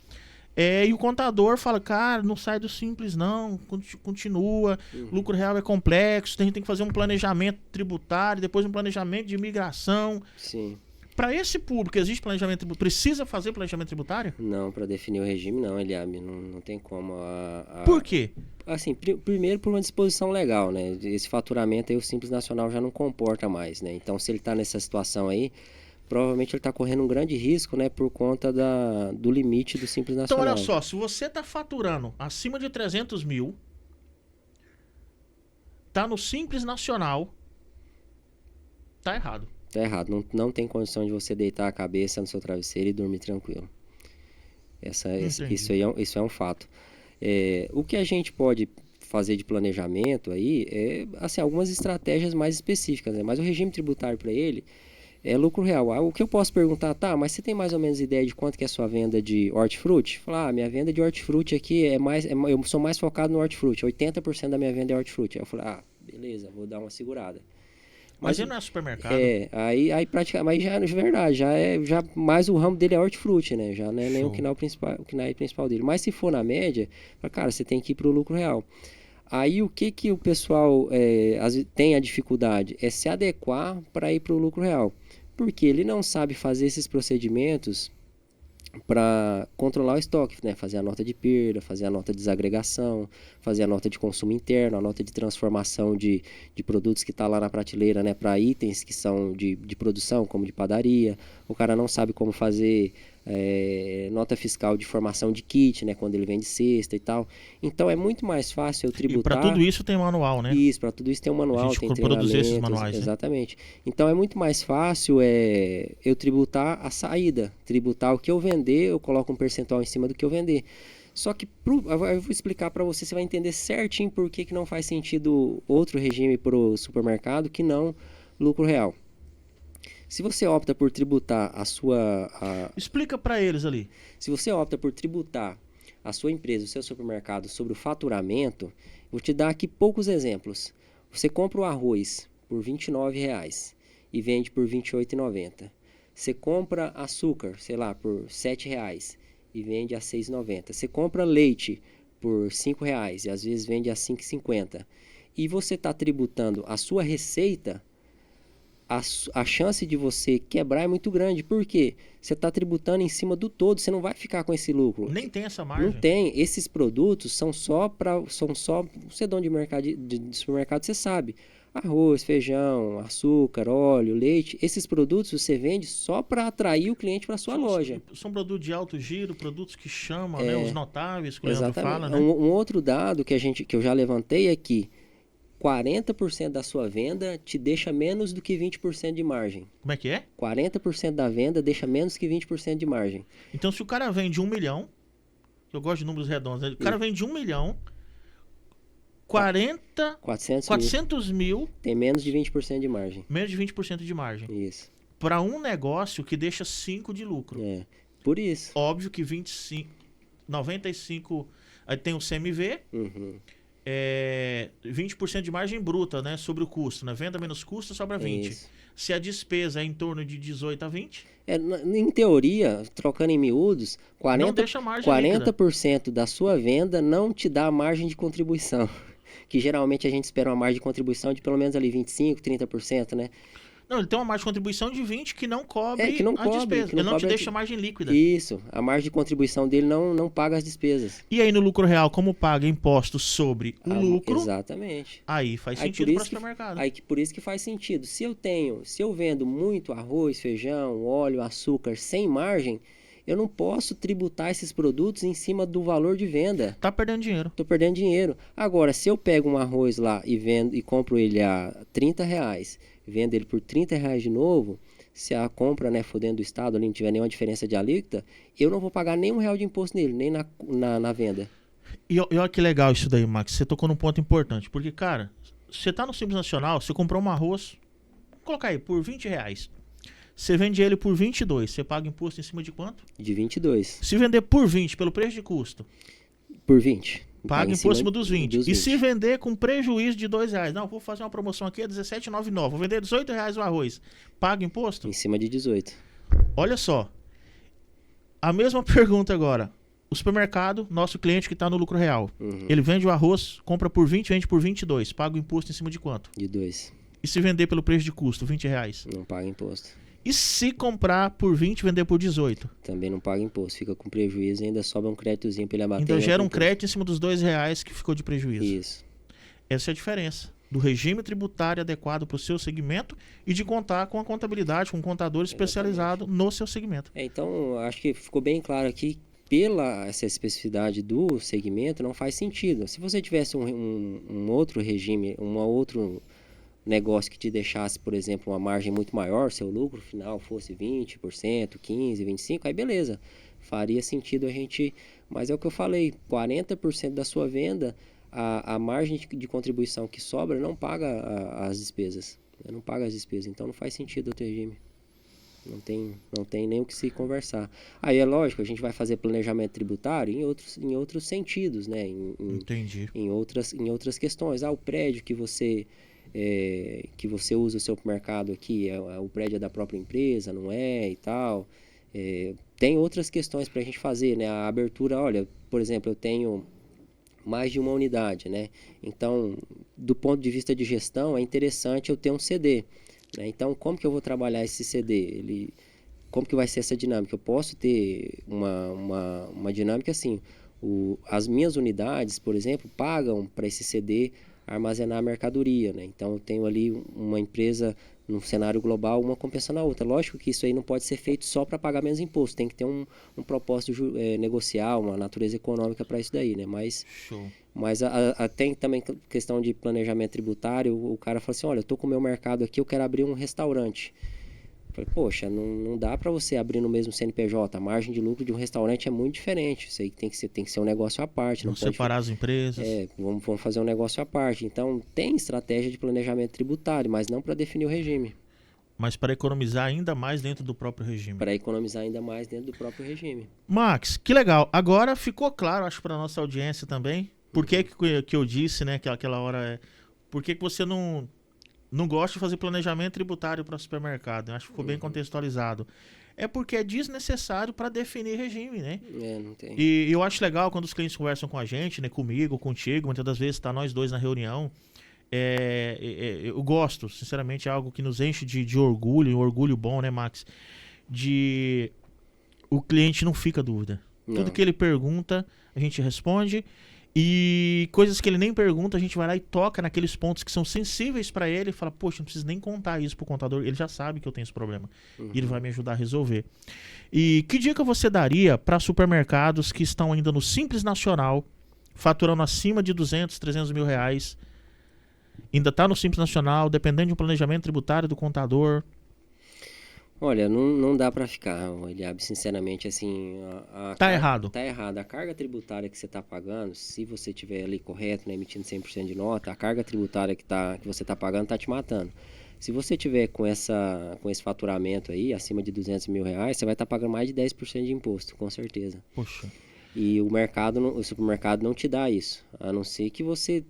E o contador fala, cara, não sai do Simples não, continua, lucro real é complexo, a gente tem que fazer um planejamento tributário, depois um planejamento de imigração. Sim. Para esse público, existe planejamento tributário? Precisa fazer planejamento tributário? Não, para definir o regime não, Eliabe, não tem como. Por quê? assim, primeiro por uma disposição legal, né? Esse faturamento aí o Simples Nacional já não comporta mais, né? Então, se ele está nessa situação aí, provavelmente ele está correndo um grande risco, né? Por conta do limite do Simples Nacional. Então, olha só, se você está faturando acima de 300 mil, tá no Simples Nacional, tá errado. Tá errado. Não tem condição de você deitar a cabeça no seu travesseiro e dormir tranquilo. Isso é um fato. O que a gente pode fazer de planejamento aí é assim, algumas estratégias mais específicas, né? Mas o regime tributário para ele é lucro real. O que eu posso perguntar, tá, mas você tem mais ou menos ideia de quanto que é a sua venda de hortifruti? Falar, minha venda de hortifruti aqui eu sou mais focado no hortifruti, 80% da minha venda é hortifruti. Aí eu falei, beleza, vou dar uma segurada. Mas ele não é supermercado. Aí praticamente, mas já é verdade, já mais o ramo dele é hortifruti, né? Já não é nem o KNAI principal dele. Mas se for na média, cara, você tem que ir pro lucro real. Aí o que o pessoal tem a dificuldade? É se adequar para ir pro lucro real. Porque ele não sabe fazer esses procedimentos para controlar o estoque, né? Fazer a nota de perda, fazer a nota de desagregação, fazer a nota de consumo interno, a nota de transformação de produtos que está lá na prateleira, né? Para itens que são de produção, como de padaria. O cara não sabe como fazer nota fiscal de formação de kit, né? Quando ele vende cesta e tal. Então é muito mais fácil eu tributar. E para tudo isso tem manual, né? Isso, para tudo isso tem um manual, tem produzir esses manuais. Exatamente. Né? Então é muito mais fácil eu tributar a saída, tributar o que eu vender, eu coloco um percentual em cima do que eu vender. Só que eu vou explicar para você vai entender certinho por que não faz sentido outro regime para o supermercado que não lucro real. Se você opta por tributar Explica para eles ali. Se você opta por tributar a sua empresa, o seu supermercado sobre o faturamento, vou te dar aqui poucos exemplos. Você compra o arroz por R$ 29,00 e vende por R$ 28,90. Você compra açúcar, sei lá, por R$ 7,00 e vende a R$ 6,90. Você compra leite por R$ 5,00 e às vezes vende a R$ 5,50. E você está tributando a sua receita, a chance de você quebrar é muito grande. Por quê? Você está tributando em cima do todo, você não vai ficar com esse lucro. Nem tem essa margem. Não tem. Esses produtos são só você é dono de supermercado, você sabe. Arroz, feijão, açúcar, óleo, leite. Esses produtos você vende só para atrair o cliente para sua loja. São produtos de alto giro, produtos que chamam, né, os notáveis, que o Leandro fala. Né? Um outro dado que eu já levantei é que 40% da sua venda te deixa menos do que 20% de margem. Como é que é? 40% da venda deixa menos que 20% de margem. Então, se o cara vende 1 milhão, eu gosto de números redondos, né? O cara vende 1 milhão, 400 mil... Tem menos de 20% de margem. Menos de 20% de margem. Isso. Para um negócio que deixa 5 de lucro. Por isso. Óbvio que 95... Aí tem o CMV... 20% de margem bruta, né, sobre o custo, né? Venda menos custo sobra 20. Isso. Se a despesa é em torno de 18 a 20... em teoria, trocando em miúdos, 40% da sua venda não te dá margem de contribuição. Que geralmente a gente espera uma margem de contribuição de pelo menos ali 25%, 30%, né? Não, ele tem uma margem de contribuição de 20% que não cobre a despesa. Ele não te deixa margem líquida. Isso, a margem de contribuição dele não paga as despesas. E aí no lucro real, como paga impostos sobre o lucro? Exatamente. Aí faz sentido para o supermercado. Por isso que faz sentido. Se eu vendo muito arroz, feijão, óleo, açúcar sem margem, eu não posso tributar esses produtos em cima do valor de venda. Tá perdendo dinheiro. Tô perdendo dinheiro. Agora, se eu pego um arroz lá e vendo e compro ele a R$30, vendo ele por R$30 de novo, se a compra, né, for dentro do estado, ali não tiver nenhuma diferença de alíquota, eu não vou pagar nem R$1 de imposto nele, nem na venda. E olha que legal isso daí, Max. Você tocou num ponto importante. Porque, cara, você tá no Simples Nacional, você comprou um arroz, vou colocar aí, por R$20. Você vende ele por 22, você paga imposto em cima de quanto? De 22. Se vender por 20, pelo preço de custo? Por 20. Paga imposto em cima dos 20. E se vender com prejuízo de R$2? Não, vou fazer uma promoção aqui, é R$17,99. Vou vender R$18 o arroz. Paga imposto? Em cima de 18. Olha só. A mesma pergunta agora. O supermercado, nosso cliente que está no lucro real. Ele vende o arroz, compra por 20, vende por 22. Paga o imposto em cima de quanto? De 2. E se vender pelo preço de custo, R$20? Não paga imposto. E se comprar por 20 e vender por 18? Também não paga imposto, fica com prejuízo e ainda sobra um créditozinho para ele abater. Então gera um crédito em cima dos R$2 que ficou de prejuízo. Isso. Essa é a diferença do regime tributário adequado para o seu segmento e de contar com a contabilidade, com um contador especializado no seu segmento. Então, acho que ficou bem claro aqui, pela essa especificidade do segmento, não faz sentido. Se você tivesse um outro regime, um outro negócio que te deixasse, por exemplo, uma margem muito maior, seu lucro final fosse 20%, 15%, 25%, aí beleza, faria sentido a gente... Mas é o que eu falei, 40% da sua venda, a margem de contribuição que sobra não paga as despesas. Não paga as despesas, então não faz sentido o teu regime. Não tem nem o que se conversar. Aí é lógico, a gente vai fazer planejamento tributário em outros sentidos, né? Entendi. Em outras questões. O prédio que você usa o seu mercado aqui, o prédio é da própria empresa, não é e tal. Tem outras questões para a gente fazer, né? A abertura, olha, por exemplo, eu tenho mais de uma unidade, né? Então, do ponto de vista de gestão, é interessante eu ter um CD. Né? Então, como que eu vou trabalhar esse CD? Como que vai ser essa dinâmica? Eu posso ter uma dinâmica assim, as minhas unidades, por exemplo, pagam para esse CD armazenar a mercadoria, né? Então, eu tenho ali uma empresa num cenário global, uma compensando a outra. Lógico que isso aí não pode ser feito só para pagar menos imposto, tem que ter um propósito negocial, uma natureza econômica para isso daí, né? Mas tem também questão de planejamento tributário, o cara fala assim, olha, eu estou com o meu mercado aqui, eu quero abrir um restaurante. Eu falei, poxa, não dá para você abrir no mesmo CNPJ, a margem de lucro de um restaurante é muito diferente, isso aí tem que ser um negócio à parte. Vamos separar as empresas. Vamos fazer um negócio à parte. Então, tem estratégia de planejamento tributário, mas não para definir o regime. Mas para economizar ainda mais dentro do próprio regime. Para economizar ainda mais dentro do próprio regime. Max, que legal. Agora ficou claro, acho, para nossa audiência também, por que eu disse, né, que aquela hora por que você não gosta de fazer planejamento tributário para supermercado. Eu acho que ficou bem contextualizado. É porque é desnecessário para definir regime, né? Não tem. E eu acho legal quando os clientes conversam com a gente, né, comigo, contigo, muitas das vezes tá nós dois na reunião. Eu gosto, sinceramente, é algo que nos enche de orgulho, um orgulho bom, né, Max? O cliente não fica dúvida. Não. Tudo que ele pergunta, a gente responde. E coisas que ele nem pergunta, a gente vai lá e toca naqueles pontos que são sensíveis para ele e fala, poxa, não preciso nem contar isso pro contador, ele já sabe que eu tenho esse problema. E ele vai me ajudar a resolver. E que dica você daria para supermercados que estão ainda no Simples Nacional, faturando acima de 200, 300 mil reais, ainda está no Simples Nacional, dependendo de um planejamento tributário do contador? Olha, não dá para ficar, Eliabe, sinceramente, assim... Errado. Tá errado. A carga tributária que você está pagando, se você tiver ali correto, né, emitindo 100% de nota, a carga tributária que você está pagando está te matando. Se você tiver com esse faturamento aí, acima de 200 mil reais, você vai estar pagando mais de 10% de imposto, com certeza. Poxa. E o supermercado não te dá isso, a não ser que você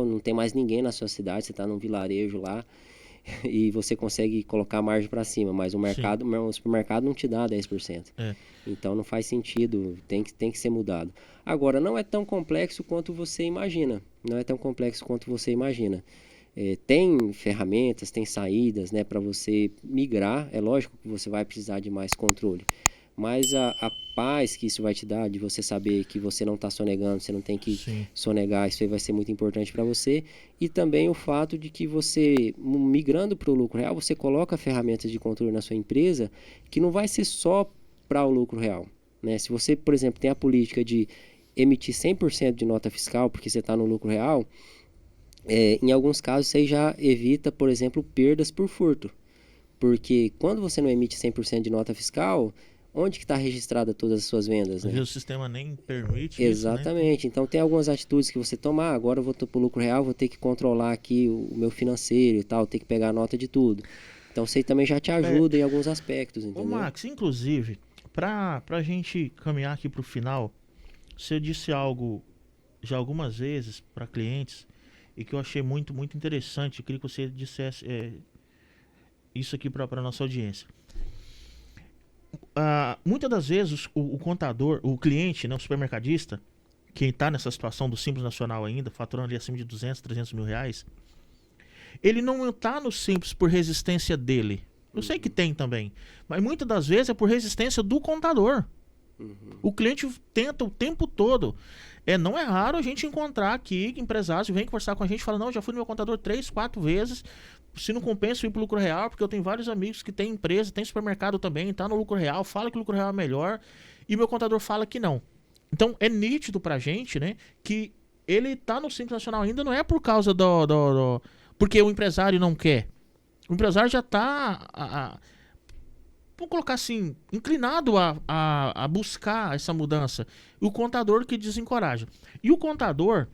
não tem mais ninguém na sua cidade, você está num vilarejo lá, e você consegue colocar a margem para cima, mas o supermercado não te dá 10%. Então não faz sentido, tem que ser mudado. Agora, não é tão complexo quanto você imagina. Tem ferramentas, tem saídas, né, para você migrar. É lógico que você vai precisar de mais controle. Mas a paz que isso vai te dar, de você saber que você não está sonegando, você não tem que sonegar, isso aí vai ser muito importante para você. E também o fato de que você, migrando para o lucro real, você coloca ferramentas de controle na sua empresa que não vai ser só para o lucro real. Né? Se você, por exemplo, tem a política de emitir 100% de nota fiscal porque você está no lucro real, em alguns casos você já evita, por exemplo, perdas por furto. Porque quando você não emite 100% de nota fiscal... Onde que está registrada todas as suas vendas? Né? O sistema nem permite. Exatamente. Isso, né? Então tem algumas atitudes que você tomar. Agora eu vou para o lucro real, vou ter que controlar aqui o meu financeiro e tal, ter que pegar a nota de tudo. Então isso aí também já te ajuda em alguns aspectos, entendeu? Ô Max, inclusive, para a gente caminhar aqui para o final, você disse algo já algumas vezes para clientes e que eu achei muito, muito interessante. Eu queria que você dissesse isso aqui para a nossa audiência. Muitas das vezes o contador, o cliente, né, o supermercadista, quem está nessa situação do Simples Nacional ainda, faturando ali acima de 200, 300 mil reais, ele não está no Simples por resistência dele. Eu sei que tem também. Mas muitas das vezes é por resistência do contador. O cliente tenta o tempo todo. Não é raro a gente encontrar aqui empresários vêm conversar com a gente e falam, não, já fui no meu contador 3, 4 vezes, se não compensa ir pro lucro real, porque eu tenho vários amigos que têm empresa, tem supermercado também, tá no lucro real, fala que o lucro real é melhor, e meu contador fala que não. Então é nítido pra gente, né, que ele tá no Simples Nacional ainda, não é por causa porque o empresário não quer. O empresário já tá, vamos colocar assim, inclinado a buscar essa mudança. E o contador que desencoraja. E o contador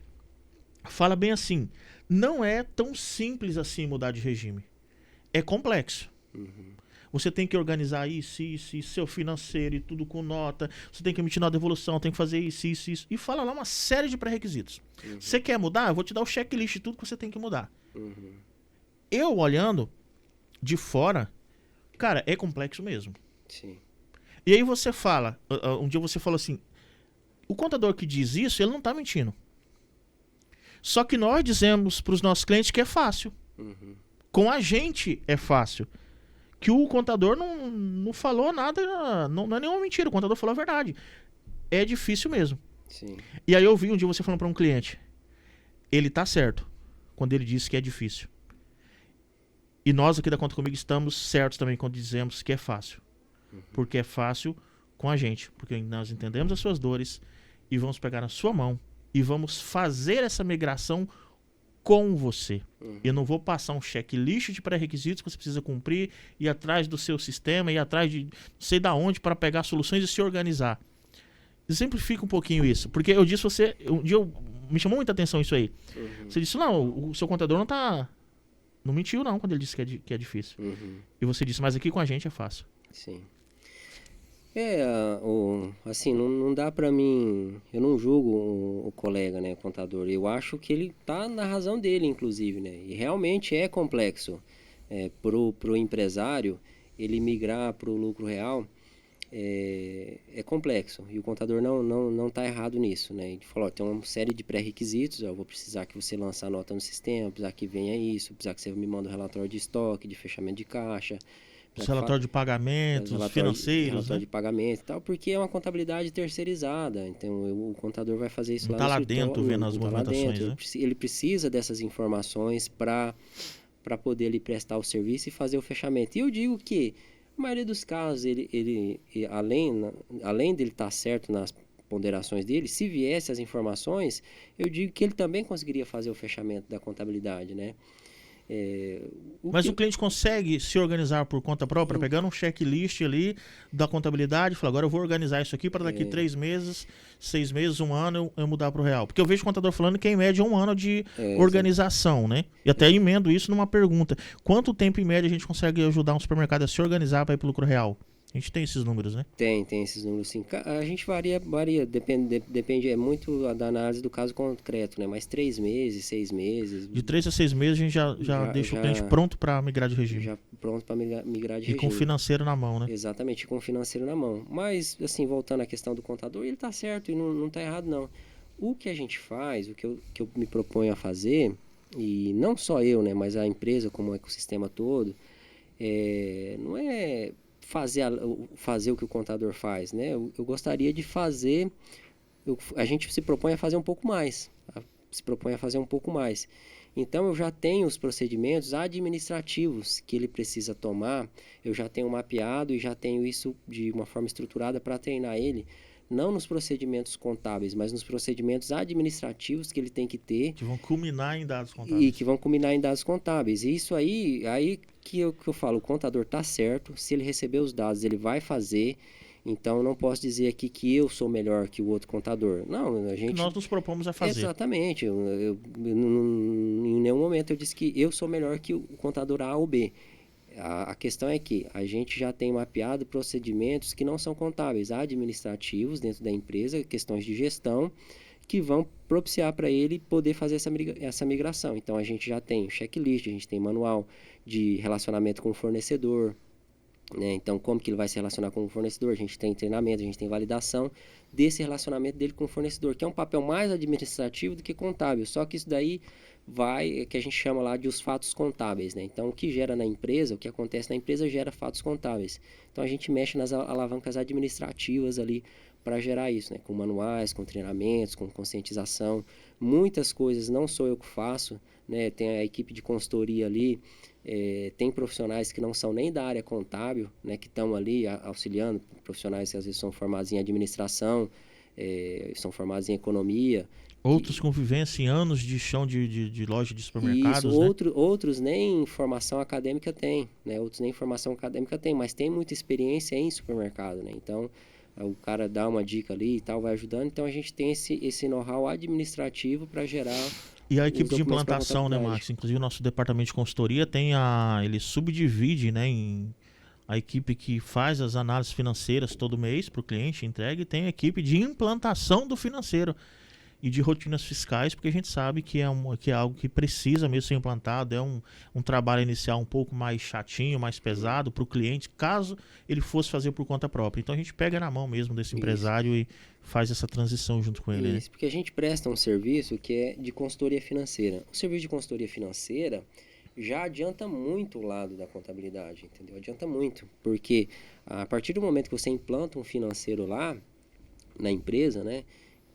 fala bem assim, não é tão simples assim mudar de regime. É complexo. Você tem que organizar isso, seu financeiro e tudo com nota. Você tem que emitir nota de devolução, tem que fazer isso. E fala lá uma série de pré-requisitos. Você quer mudar? Eu vou te dar o checklist de tudo que você tem que mudar. Eu, olhando de fora, cara, é complexo mesmo. Sim. E aí você fala, um dia você falou assim, o contador que diz isso, ele não está mentindo. Só que nós dizemos para os nossos clientes que é fácil. Com a gente é fácil. Que o contador não falou nada, não é nenhuma mentira, o contador falou a verdade. É difícil mesmo. Sim. E aí eu vi um dia você falando para um cliente, ele tá certo quando ele disse que é difícil. E nós aqui da Conta Comigo estamos certos também quando dizemos que é fácil. Porque é fácil com a gente. Porque nós entendemos as suas dores e vamos pegar na sua mão e vamos fazer essa migração com você. Eu não vou passar um checklist de pré-requisitos que você precisa cumprir, ir atrás do seu sistema, ir atrás de não sei da onde para pegar soluções e se organizar. Exemplifica um pouquinho isso. Porque eu disse você... Um dia me chamou muita atenção isso aí. Você disse, não, o seu contador não tá... Não mentiu não quando ele disse que é difícil. E você disse, mas aqui com a gente é fácil. Sim. Assim, não dá pra mim... Eu não julgo o colega, né, o contador. Eu acho que ele tá na razão dele, inclusive, né? E realmente é complexo. Pro empresário, ele migrar pro lucro real é complexo. E o contador não tá errado nisso, né? Ele falou, tem uma série de pré-requisitos. Eu vou precisar que você lance a nota no sistema, precisar que venha isso, precisar que você me mande um relatório de estoque, de fechamento de caixa... Os relatórios de pagamentos, financeiros, relatório de pagamento e tal, porque é uma contabilidade terceirizada. Então, o contador vai fazer isso não lá tá no escritório. Não tá lá dentro vendo as movimentações, né? Ele precisa dessas informações para poder ele prestar o serviço e fazer o fechamento. E eu digo que, na maioria dos casos, ele além dele estar certo nas ponderações dele, se viesse as informações, eu digo que ele também conseguiria fazer o fechamento da contabilidade, né? Mas o cliente consegue se organizar por conta própria, pegando um checklist ali da contabilidade, fala, agora eu vou organizar isso aqui para daqui 3 meses, 6 meses, 1 ano eu mudar para o real. Porque eu vejo o contador falando que em média é 1 ano de organização, né? E até emendo isso numa pergunta. Quanto tempo em média a gente consegue ajudar um supermercado a se organizar para ir para o lucro real? A gente tem esses números, né? Tem esses números, sim. A gente varia, depende, é muito da análise do caso concreto, né? Mas 3 meses, 6 meses... De 3 a 6 meses a gente já deixa o cliente pronto para migrar de regime. Já pronto para migrar de regime. E com o financeiro na mão, né? Exatamente, com o financeiro na mão. Mas, assim, voltando à questão do contador, ele tá certo e não tá errado, não. O que a gente faz, o que eu me proponho a fazer, e não só eu, né? Mas a empresa como o ecossistema todo, não é... fazer o que o contador faz, né? Eu gostaria de fazer... a gente se propõe a fazer um pouco mais. Então, eu já tenho os procedimentos administrativos que ele precisa tomar. Eu já tenho mapeado e já tenho isso de uma forma estruturada para treinar ele. Não nos procedimentos contábeis, mas nos procedimentos administrativos que ele tem que ter. Que vão culminar em dados contábeis. E isso aí que eu falo, o contador está certo. Se ele receber os dados, ele vai fazer. Então, eu não posso dizer aqui que eu sou melhor que o outro contador. Não, a gente... Que nós nos propomos a fazer. Exatamente. Em nenhum momento eu disse que eu sou melhor que o contador A ou B. A questão é que a gente já tem mapeado procedimentos que não são contábeis, administrativos dentro da empresa, questões de gestão, que vão propiciar para ele poder fazer essa migração. Então, a gente já tem checklist, a gente tem manual de relacionamento com o fornecedor, né? Então, como que ele vai se relacionar com o fornecedor? A gente tem treinamento, a gente tem validação desse relacionamento dele com o fornecedor, que é um papel mais administrativo do que contábil. Só que isso daí que a gente chama lá de os fatos contábeis, né? Então, o que gera na empresa, o que acontece na empresa gera fatos contábeis. Então, a gente mexe nas alavancas administrativas ali para gerar isso, né? Com manuais, com treinamentos, com conscientização. Muitas coisas não sou eu que faço, né? Tem a equipe de consultoria ali, tem profissionais que não são nem da área contábil, né? Que estão ali auxiliando, profissionais que às vezes são formados em administração, são formados em economia. Outros com vivência em anos de chão de loja de supermercados, isso, né? Outros nem formação acadêmica têm, né? Outros nem formação acadêmica têm, mas tem muita experiência em supermercado, né? Então, o cara dá uma dica ali e tal, vai ajudando. Então, a gente tem esse know-how administrativo para gerar. E a equipe de implantação, né, Max? Inclusive, o nosso departamento de consultoria ele subdivide, né, em a equipe que faz as análises financeiras todo mês para o cliente, entrega, e tem a equipe de implantação do financeiro e de rotinas fiscais, porque a gente sabe que é algo que precisa mesmo ser implantado, é um trabalho inicial um pouco mais chatinho, mais pesado para o cliente, caso ele fosse fazer por conta própria. Então a gente pega na mão mesmo desse empresário e faz essa transição junto com ele. Isso, porque a gente presta um serviço que é de consultoria financeira. O serviço de consultoria financeira já adianta muito o lado da contabilidade, entendeu? Adianta muito, porque a partir do momento que você implanta um financeiro lá na empresa, né?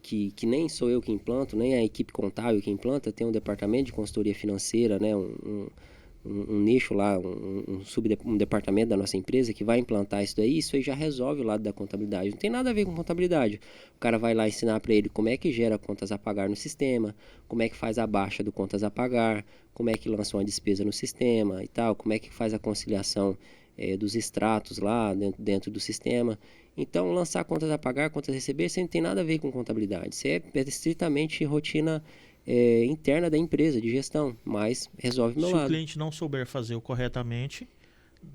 Que nem sou eu que implanto, nem a equipe contábil que implanta, tem um departamento de consultoria financeira, né? Um nicho lá, um departamento da nossa empresa que vai implantar isso aí já resolve o lado da contabilidade. Não tem nada a ver com contabilidade. O cara vai lá ensinar para ele como é que gera contas a pagar no sistema, como é que faz a baixa do contas a pagar, como é que lança uma despesa no sistema e tal, como é que faz a conciliação dos extratos lá dentro do sistema. Então, lançar contas a pagar, contas a receber, isso não tem nada a ver com contabilidade. Isso é estritamente rotina interna da empresa, de gestão, mas resolve o meu lado. Se o cliente não souber fazer corretamente,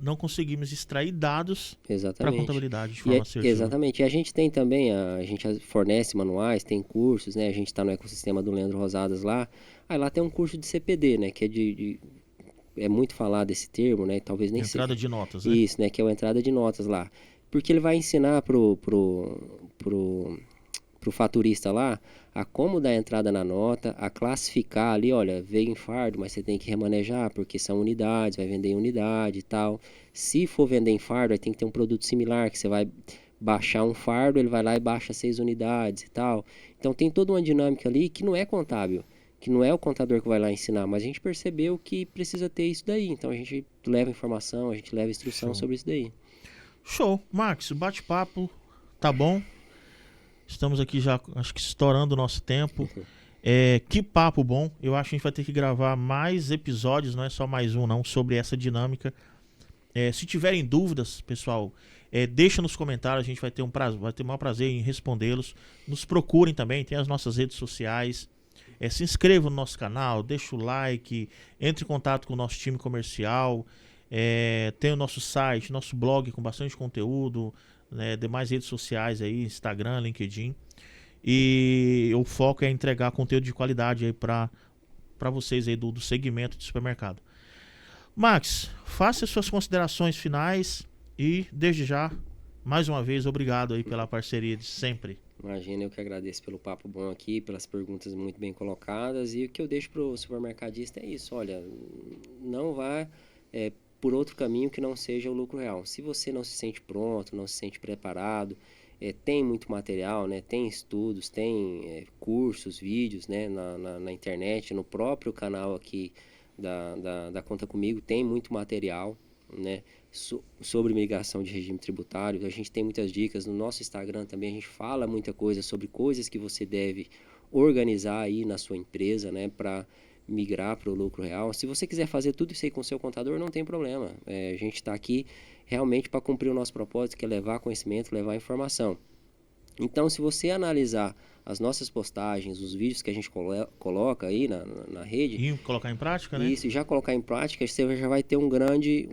não conseguimos extrair dados para a contabilidade de forma assertiva. Exatamente. E a gente tem também, a gente fornece manuais, tem cursos, né? A gente está no ecossistema do Leandro Rosadas lá. Aí lá tem um curso de CPD, né? Que é muito falado esse termo, né? Talvez nem seja. Entrada de notas, né? Isso, né? Que é a entrada de notas lá. Porque ele vai ensinar pro faturista lá a como dar entrada na nota, a classificar ali, olha, veio em fardo, mas você tem que remanejar, porque são unidades, vai vender em unidade e tal. Se for vender em fardo, aí tem que ter um produto similar, que você vai baixar um fardo, ele vai lá e baixa 6 unidades e tal. Então tem toda uma dinâmica ali que não é contábil, que não é o contador que vai lá ensinar, mas a gente percebeu que precisa ter isso daí. Então a gente leva informação, a gente leva instrução sobre isso daí. Show. Max, o bate-papo tá bom. Estamos aqui já, acho que estourando o nosso tempo. Que papo bom. Eu acho que a gente vai ter que gravar mais episódios, não é só mais um não, sobre essa dinâmica. Se tiverem dúvidas, pessoal, deixa nos comentários, a gente vai ter o maior prazer em respondê-los. Nos procurem também, tem as nossas redes sociais. Se inscreva no nosso canal, deixa o like, entre em contato com o nosso time comercial. Tem o nosso site, nosso blog com bastante conteúdo, né, demais redes sociais aí, Instagram, LinkedIn. E o foco é entregar conteúdo de qualidade aí para vocês aí do segmento de supermercado. Max, faça suas considerações finais e desde já, mais uma vez, obrigado aí pela parceria de sempre. Imagina, eu que agradeço pelo papo bom aqui, pelas perguntas muito bem colocadas, e o que eu deixo pro supermercadista é isso, olha, não vá por outro caminho que não seja o lucro real. Se você não se sente pronto, não se sente preparado, tem muito material, né? Tem estudos, tem cursos, vídeos, né? na internet, no próprio canal aqui da Conta Comigo, tem muito material, né? Sobre migração de regime tributário. A gente tem muitas dicas no nosso Instagram também, a gente fala muita coisa sobre coisas que você deve organizar aí na sua empresa, né? Para migrar para o lucro real. Se você quiser fazer tudo isso aí com o seu contador, não tem problema. A gente está aqui realmente para cumprir o nosso propósito, que é levar conhecimento, levar informação. Então, se você analisar as nossas postagens, os vídeos que a gente coloca aí na rede... E colocar em prática, né? Isso, já colocar em prática, você já vai ter um grande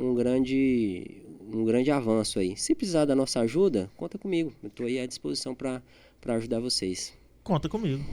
avanço aí. Se precisar da nossa ajuda, conta comigo. Eu estou aí à disposição para ajudar vocês. Conta comigo.